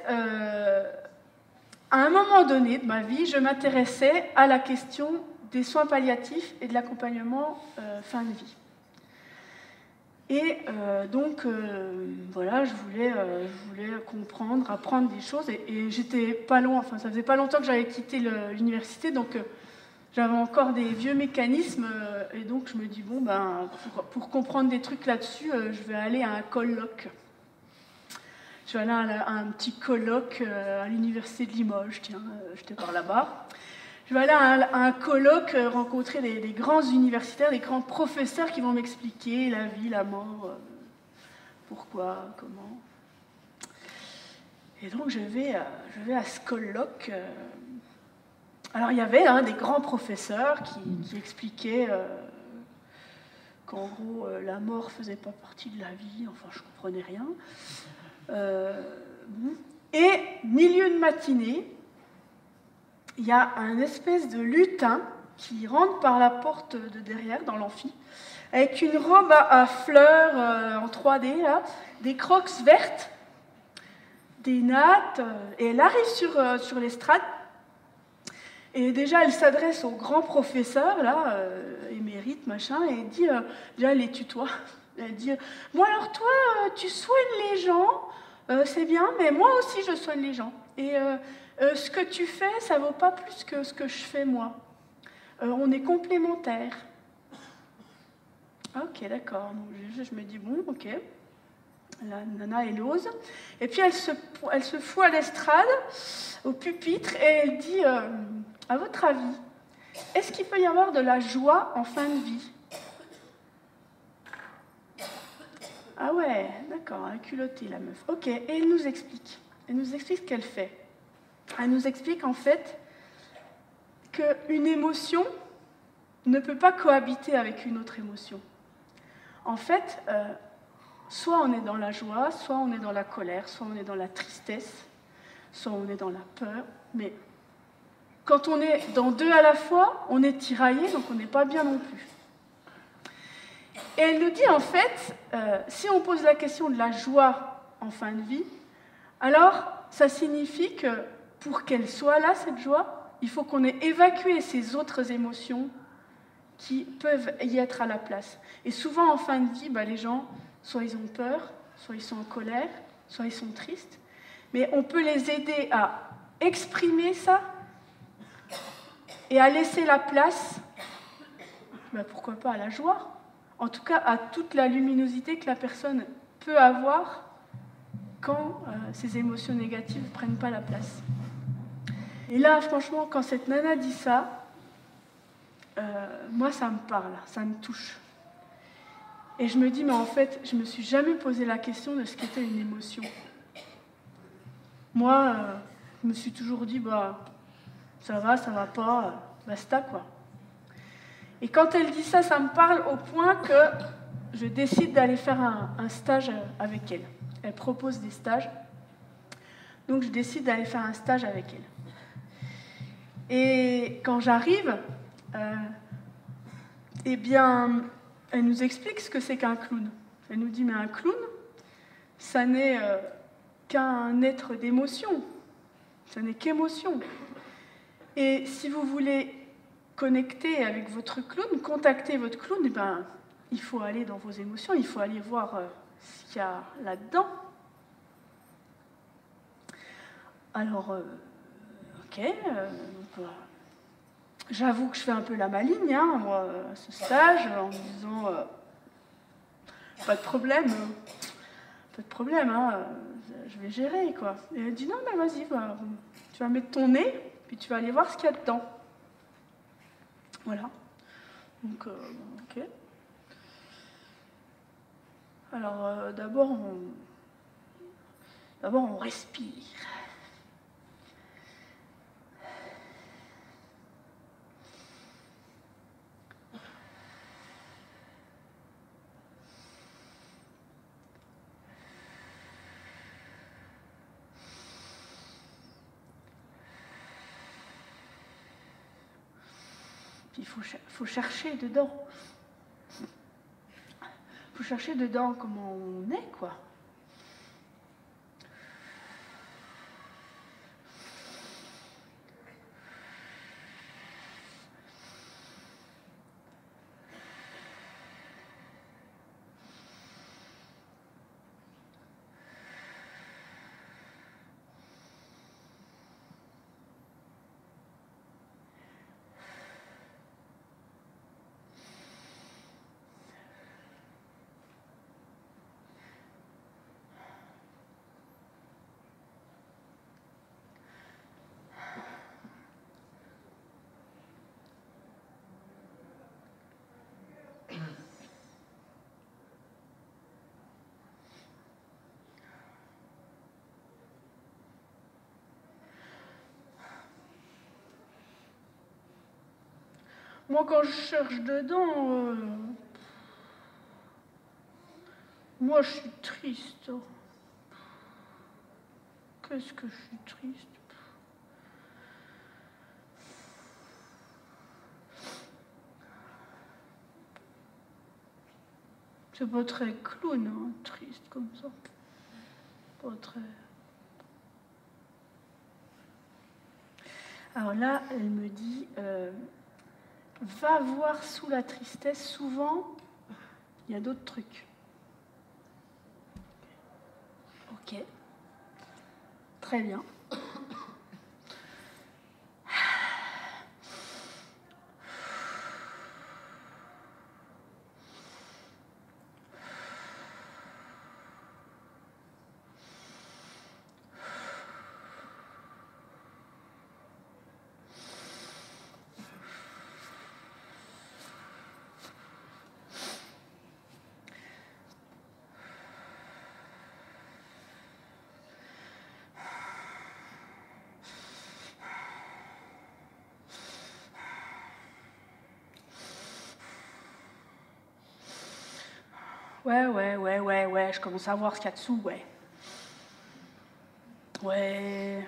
à un moment donné de ma vie, je m'intéressais à la question des soins palliatifs et de l'accompagnement fin de vie. Et donc, voilà, je voulais comprendre, apprendre des choses, et j'étais pas loin, enfin, ça faisait pas longtemps que j'avais quitté l'université, donc j'avais encore des vieux mécanismes, et donc je me dis, bon, pour comprendre des trucs là-dessus, je vais aller à un colloque. Je vais aller à un petit colloque à l'université de Limoges, tiens, j'étais par là-bas. Je vais aller à un colloque, rencontrer des grands universitaires, des grands professeurs qui vont m'expliquer la vie, la mort, pourquoi, comment. Et donc je vais à ce colloque. Alors il y avait des grands professeurs qui expliquaient qu'en gros la mort ne faisait pas partie de la vie, enfin je ne comprenais rien. Et milieu de matinée, il y a un espèce de lutin qui rentre par la porte de derrière, dans l'amphi, avec une robe à fleurs en 3D, là, des crocs vertes, des nattes, et elle arrive sur l'estrade. Et déjà, elle s'adresse au grand professeur, là, émérite, machin, et elle dit, déjà, elle les tutoie. Elle dit, bon alors toi, tu soignes les gens, c'est bien, mais moi aussi je soigne les gens. Et ce que tu fais, ça vaut pas plus que ce que je fais moi. On est complémentaires. Ok, d'accord. Je me dis, bon, ok. La nana, elle ose. Et puis elle se fout à l'estrade, au pupitre, et elle dit, à votre avis, est-ce qu'il peut y avoir de la joie en fin de vie? Ah ouais, d'accord, elle a culotté la meuf. Ok, et elle nous explique. Elle nous explique ce qu'elle fait. Elle nous explique en fait qu'une émotion ne peut pas cohabiter avec une autre émotion. En fait, soit on est dans la joie, soit on est dans la colère, soit on est dans la tristesse, soit on est dans la peur. Mais quand on est dans deux à la fois, on est tiraillé, donc on n'est pas bien non plus. Et elle nous dit en fait, si on pose la question de la joie en fin de vie, alors ça signifie que pour qu'elle soit là, cette joie, il faut qu'on ait évacué ces autres émotions qui peuvent y être à la place. Et souvent en fin de vie, les gens, soit ils ont peur, soit ils sont en colère, soit ils sont tristes, mais on peut les aider à exprimer ça et à laisser la place, pourquoi pas à la joie, en tout cas à toute la luminosité que la personne peut avoir quand ces émotions négatives ne prennent pas la place. Et là, franchement, quand cette nana dit ça, moi, ça me parle, ça me touche. Et je me dis, mais en fait, je ne me suis jamais posé la question de ce qu'était une émotion. Moi, je me suis toujours dit, ça va pas, basta, quoi. Et quand elle dit ça, ça me parle au point que je décide d'aller faire un stage avec elle. Elle propose des stages. Donc, je décide d'aller faire un stage avec elle. Et quand j'arrive, elle nous explique ce que c'est qu'un clown. Elle nous dit, mais un clown, ça n'est qu'un être d'émotion. Ça n'est qu'émotion. Et si vous voulez connecter avec votre clown, contacter votre clown, il faut aller dans vos émotions, il faut aller voir ce qu'il y a là-dedans. Alors, ok, j'avoue que je fais un peu la maligne, moi, à ce stage, en me disant, pas de problème, je vais gérer, quoi. Et elle dit, non, mais vas-y, tu vas mettre ton nez, puis tu vas aller voir ce qu'il y a dedans. Voilà. Donc, ok. Alors, d'abord, on respire. Puis il faut chercher dedans. Il faut chercher dedans comment on est, quoi. Moi, quand je cherche dedans, moi, je suis triste. Qu'est-ce que je suis triste? C'est pas très clown, triste comme ça. Pas très... Alors là, elle me dit, va voir sous la tristesse, souvent, il y a d'autres trucs. Ok. Très bien. Ouais, je commence à voir ce qu'il y a dessous, ouais. Ouais.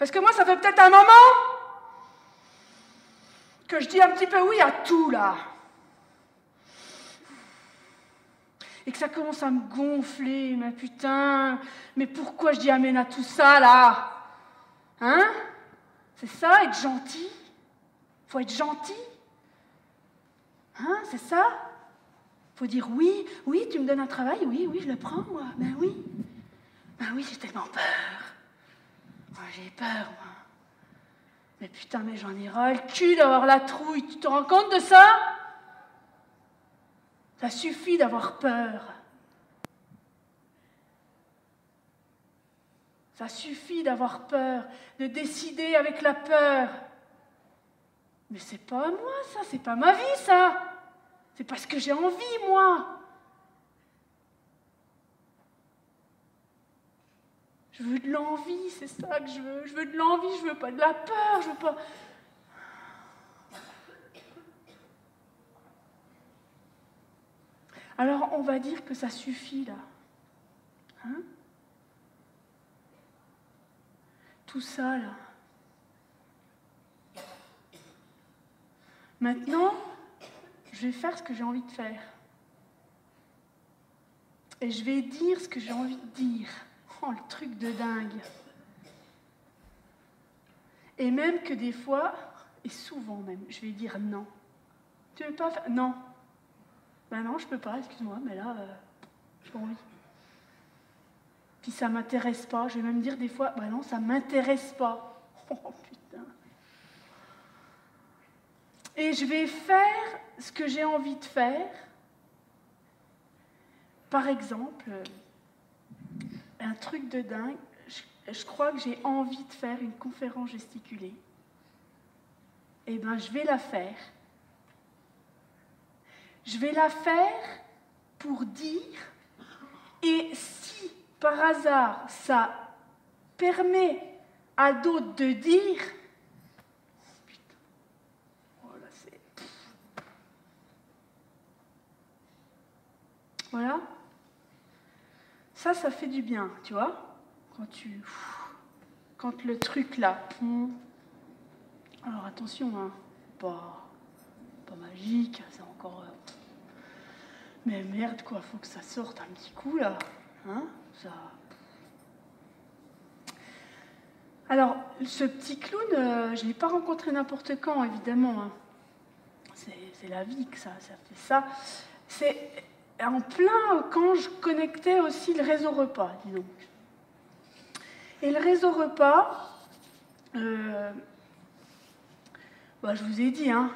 Parce que moi, ça fait peut-être un moment que je dis un petit peu oui à tout, là. Et que ça commence à me gonfler, mais putain, mais pourquoi je dis amen à tout ça, là? Hein? C'est ça, être gentil? Faut être gentil? Hein, c'est ça? Faut dire oui, oui, tu me donnes un travail, oui, oui, je le prends, moi. Ben oui. Ben oui, j'ai tellement peur. Moi, j'ai peur, moi. Mais putain, mais j'en ai ras le cul d'avoir la trouille. Tu te rends compte de ça? Ça suffit d'avoir peur. Ça suffit d'avoir peur, de décider avec la peur. Mais c'est pas à moi, ça, c'est pas ma vie, ça. C'est parce que j'ai envie, moi. Je veux de l'envie, c'est ça que je veux. Je veux de l'envie, je veux pas de la peur, je veux pas... Alors, on va dire que ça suffit, là. Hein? Tout ça, là. Maintenant, je vais faire ce que j'ai envie de faire. Et je vais dire ce que j'ai envie de dire. Oh, le truc de dingue. Et même que des fois, et souvent même, je vais dire non. Tu veux pas faire? Non. Ben non, je peux pas, excuse-moi, mais là, j'ai pas envie. Puis ça m'intéresse pas. Je vais même dire des fois, ben non, ça m'intéresse pas. Oh putain. Et je vais faire ce que j'ai envie de faire. Par exemple, un truc de dingue, je crois que j'ai envie de faire une conférence gesticulée. Eh bien, je vais la faire. Je vais la faire pour dire, et si par hasard ça permet à d'autres de dire, putain, oh là c'est... Voilà. Ça fait du bien, tu vois, quand le truc là... Alors attention, hein, pas magique, c'est encore... Mais merde, quoi, faut que ça sorte un petit coup, là. Hein, ça... Alors, ce petit clown, je ne l'ai pas rencontré n'importe quand, évidemment. Hein. C'est la vie que ça fait ça. C'est en plein quand je connectais aussi le réseau repas, dis donc. Et le réseau repas... je vous ai dit, hein,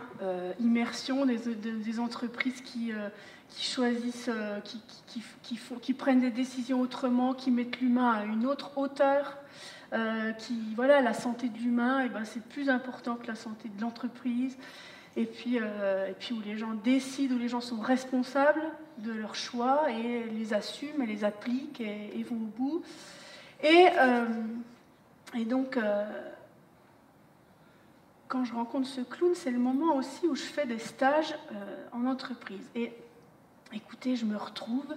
immersion des entreprises qui choisissent, qui prennent des décisions autrement, qui mettent l'humain à une autre hauteur, voilà, la santé de l'humain, c'est plus important que la santé de l'entreprise, et puis où les gens décident, où les gens sont responsables de leurs choix et les assument, et les appliquent et vont au bout. Et donc... quand je rencontre ce clown, c'est le moment aussi où je fais des stages en entreprise. Et écoutez, je me retrouve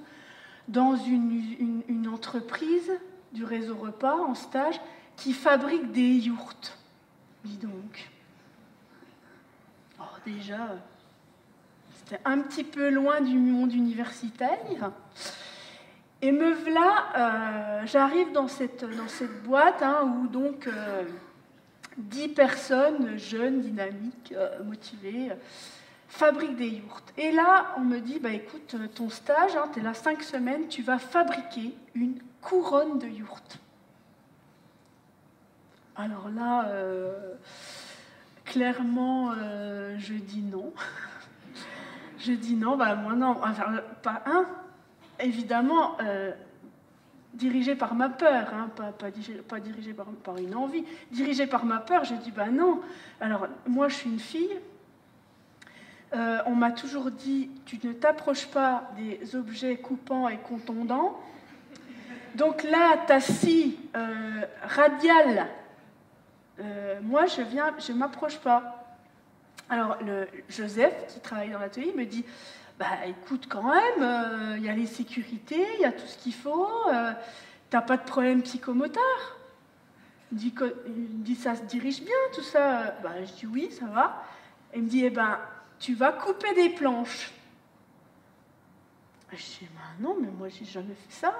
dans une entreprise du réseau repas en stage qui fabrique des yourtes. Dis donc. Oh, déjà, c'était un petit peu loin du monde universitaire. Et me voilà, j'arrive dans cette boîte où donc... 10 personnes jeunes, dynamiques, motivées, fabriquent des yourtes. Et là, on me dit, écoute, ton stage, tu es là 5 semaines, tu vas fabriquer une couronne de yourtes. Alors là, clairement, je dis non. Je dis non, moi non. Enfin, pas un, évidemment... dirigé par ma peur, hein, pas dirigé par une envie, dirigé par ma peur, j'ai dit non. Alors, moi, je suis une fille. On m'a toujours dit, tu ne t'approches pas des objets coupants et contondants. Donc là, ta scie radiale, moi, je ne m'approche pas. Alors, Joseph, qui travaille dans l'atelier, me dit... écoute, quand même, y a les sécurités, il y a tout ce qu'il faut, t'as pas de problème psychomoteur. Il me dit, ça se dirige bien tout ça. Je dis oui, ça va. Il me dit, eh ben, tu vas couper des planches. Je dis, non, mais moi, j'ai jamais fait ça.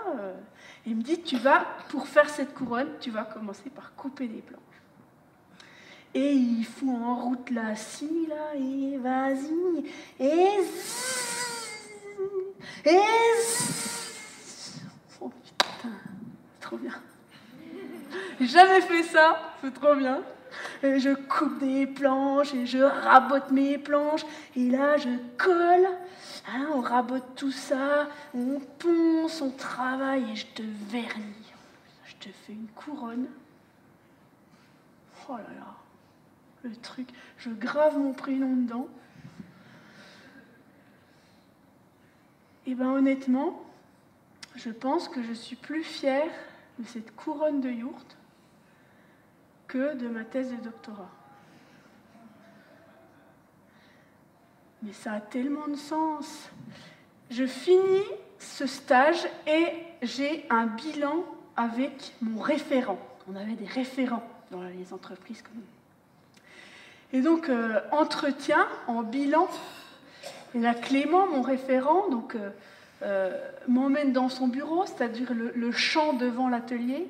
Il me dit, pour faire cette couronne, tu vas commencer par couper des planches. Et il fout en route la scie, là, et vas-y, et oh putain, c'est trop bien. J'ai jamais fait ça, c'est trop bien. Et je coupe des planches, et je rabote mes planches, et là, je colle. Hein, on rabote tout ça, on ponce, on travaille, et je te vernis. Je te fais une couronne. Oh là là. Le truc, je grave mon prénom dedans. Et bien honnêtement, je pense que je suis plus fière de cette couronne de yourte que de ma thèse de doctorat. Mais ça a tellement de sens. Je finis ce stage et j'ai un bilan avec mon référent. On avait des référents dans les entreprises comme nous. Et donc, entretien en bilan. Et là, Clément, mon référent, m'emmène dans son bureau, c'est-à-dire le champ devant l'atelier,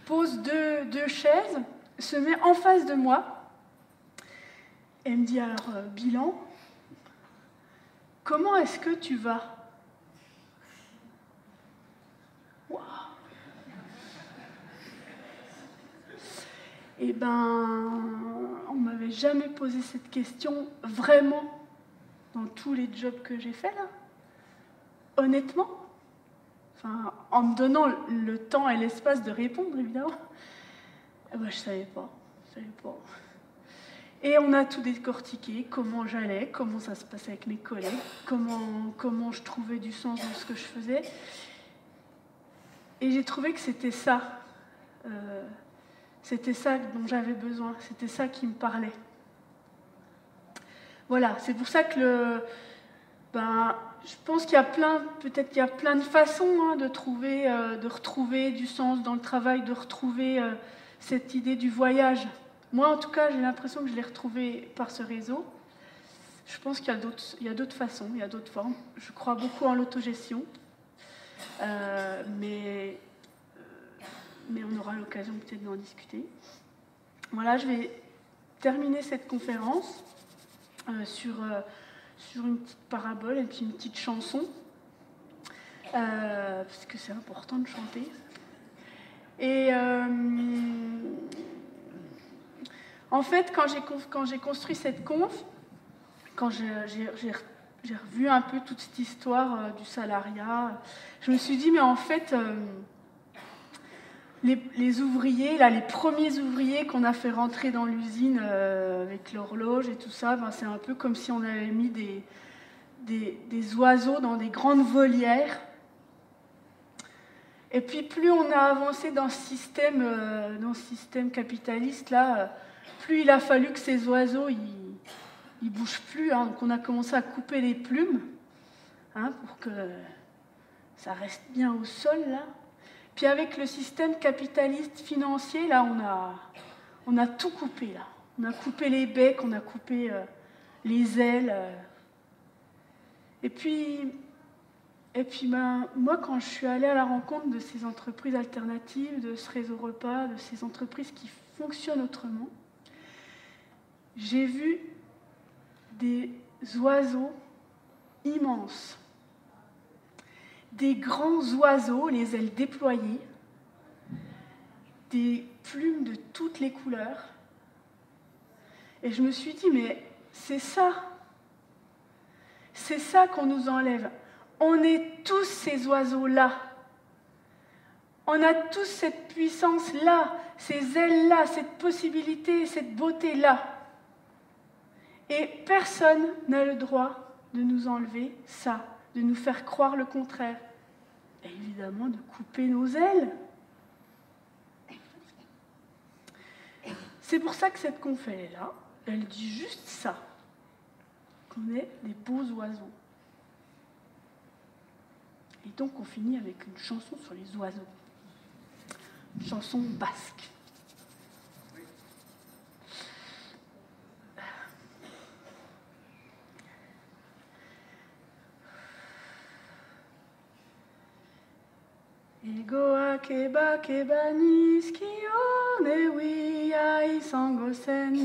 pose deux chaises, se met en face de moi, et me dit alors, bilan, comment est-ce que tu vas ? Waouh ! Eh ben, on ne m'avait jamais posé cette question vraiment dans tous les jobs que j'ai faits là. Honnêtement, enfin, en me donnant le temps et l'espace de répondre, évidemment, je ne savais pas. Et on a tout décortiqué, comment j'allais, comment ça se passait avec mes collègues, comment je trouvais du sens dans ce que je faisais. Et j'ai trouvé que c'était ça. C'était ça dont j'avais besoin, c'était ça qui me parlait. Voilà, c'est pour ça que je pense qu'il y a plein de façons de retrouver du sens dans le travail, de retrouver cette idée du voyage. Moi, en tout cas, j'ai l'impression que je l'ai retrouvé par ce réseau. Je pense qu'il y a d'autres façons, il y a d'autres formes. Je crois beaucoup en l'autogestion, mais on aura l'occasion peut-être d'en discuter. Voilà, je vais terminer cette conférence sur une petite parabole et puis une petite chanson, parce que c'est important de chanter. Et en fait, quand j'ai construit cette conf, quand j'ai revu un peu toute cette histoire du salariat, je me suis dit, mais en fait... Les ouvriers, là, les premiers ouvriers qu'on a fait rentrer dans l'usine avec l'horloge et tout ça, c'est un peu comme si on avait mis des oiseaux dans des grandes volières. Et puis plus on a avancé dans ce système capitaliste, là, plus il a fallu que ces oiseaux ils bougent plus. Hein. Donc on a commencé à couper les plumes pour que ça reste bien au sol, là. Puis avec le système capitaliste financier, là, on a tout coupé, là. On a coupé les becs, on a coupé les ailes. Et puis moi, quand je suis allée à la rencontre de ces entreprises alternatives, de ce réseau repas, de ces entreprises qui fonctionnent autrement, j'ai vu des oiseaux immenses. Des grands oiseaux, les ailes déployées, des plumes de toutes les couleurs. Et je me suis dit, mais c'est ça qu'on nous enlève. On est tous ces oiseaux-là. On a tous cette puissance-là, ces ailes-là, cette possibilité, cette beauté-là. Et personne n'a le droit de nous enlever ça, de nous faire croire le contraire. Et évidemment, de couper nos ailes. C'est pour ça que cette conf, elle est là. Elle dit juste ça, qu'on est des beaux oiseaux. Et donc, on finit avec une chanson sur les oiseaux. Une chanson basque. Egoa keba keba niskio newi ai sangosen.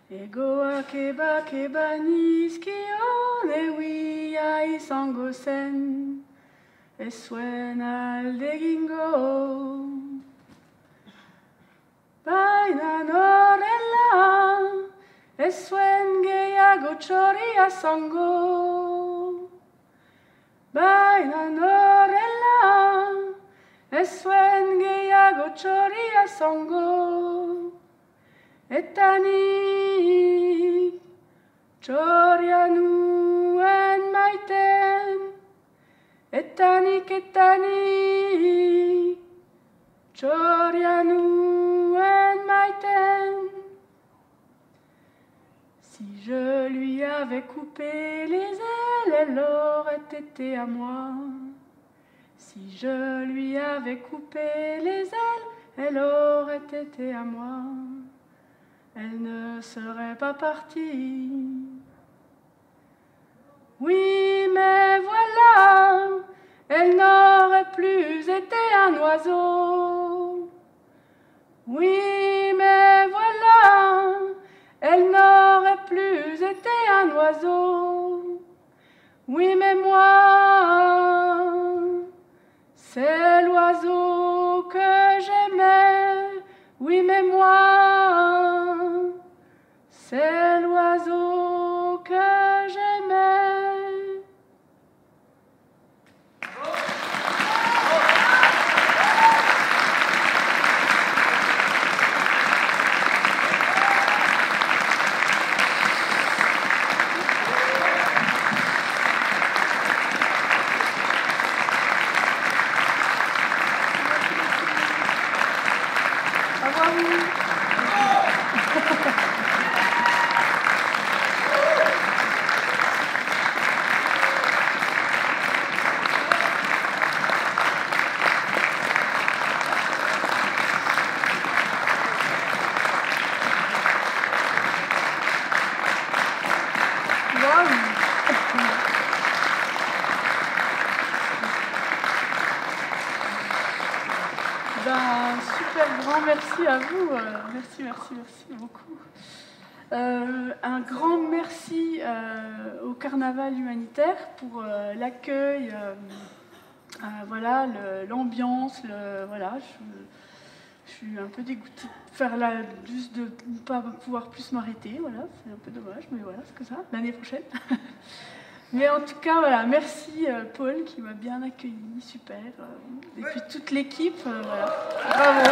Egoa keba keba niskio newi ai sangosen. Esuen aldegingo. Baina norela, esuen gehiago txoria zango. Baina norela, esuen gehiago txoria zango. Eta nik txoria nuen maiten. Eta nik txoria nuen maiten. Si je lui avais coupé les ailes, elle aurait été à moi. Si je lui avais coupé les ailes, elle aurait été à moi. Elle ne serait pas partie. Oui, mais voilà, elle n'aurait plus été un oiseau. Oui, mais voilà, elle n'aurait plus été un oiseau. Oui, mais moi, c'est l'oiseau que j'aimais. Oui, mais moi, c'est l'oiseau que j'aimais. Merci à vous, merci beaucoup. Un grand merci au Carnaval humanitaire pour l'accueil, voilà, l'ambiance, voilà. Je suis un peu dégoûtée juste de ne pas pouvoir plus m'arrêter, voilà, c'est un peu dommage, mais voilà, c'est comme ça, l'année prochaine. Mais en tout cas, voilà, merci Paul qui m'a bien accueilli, super. Et puis toute l'équipe, voilà, bravo.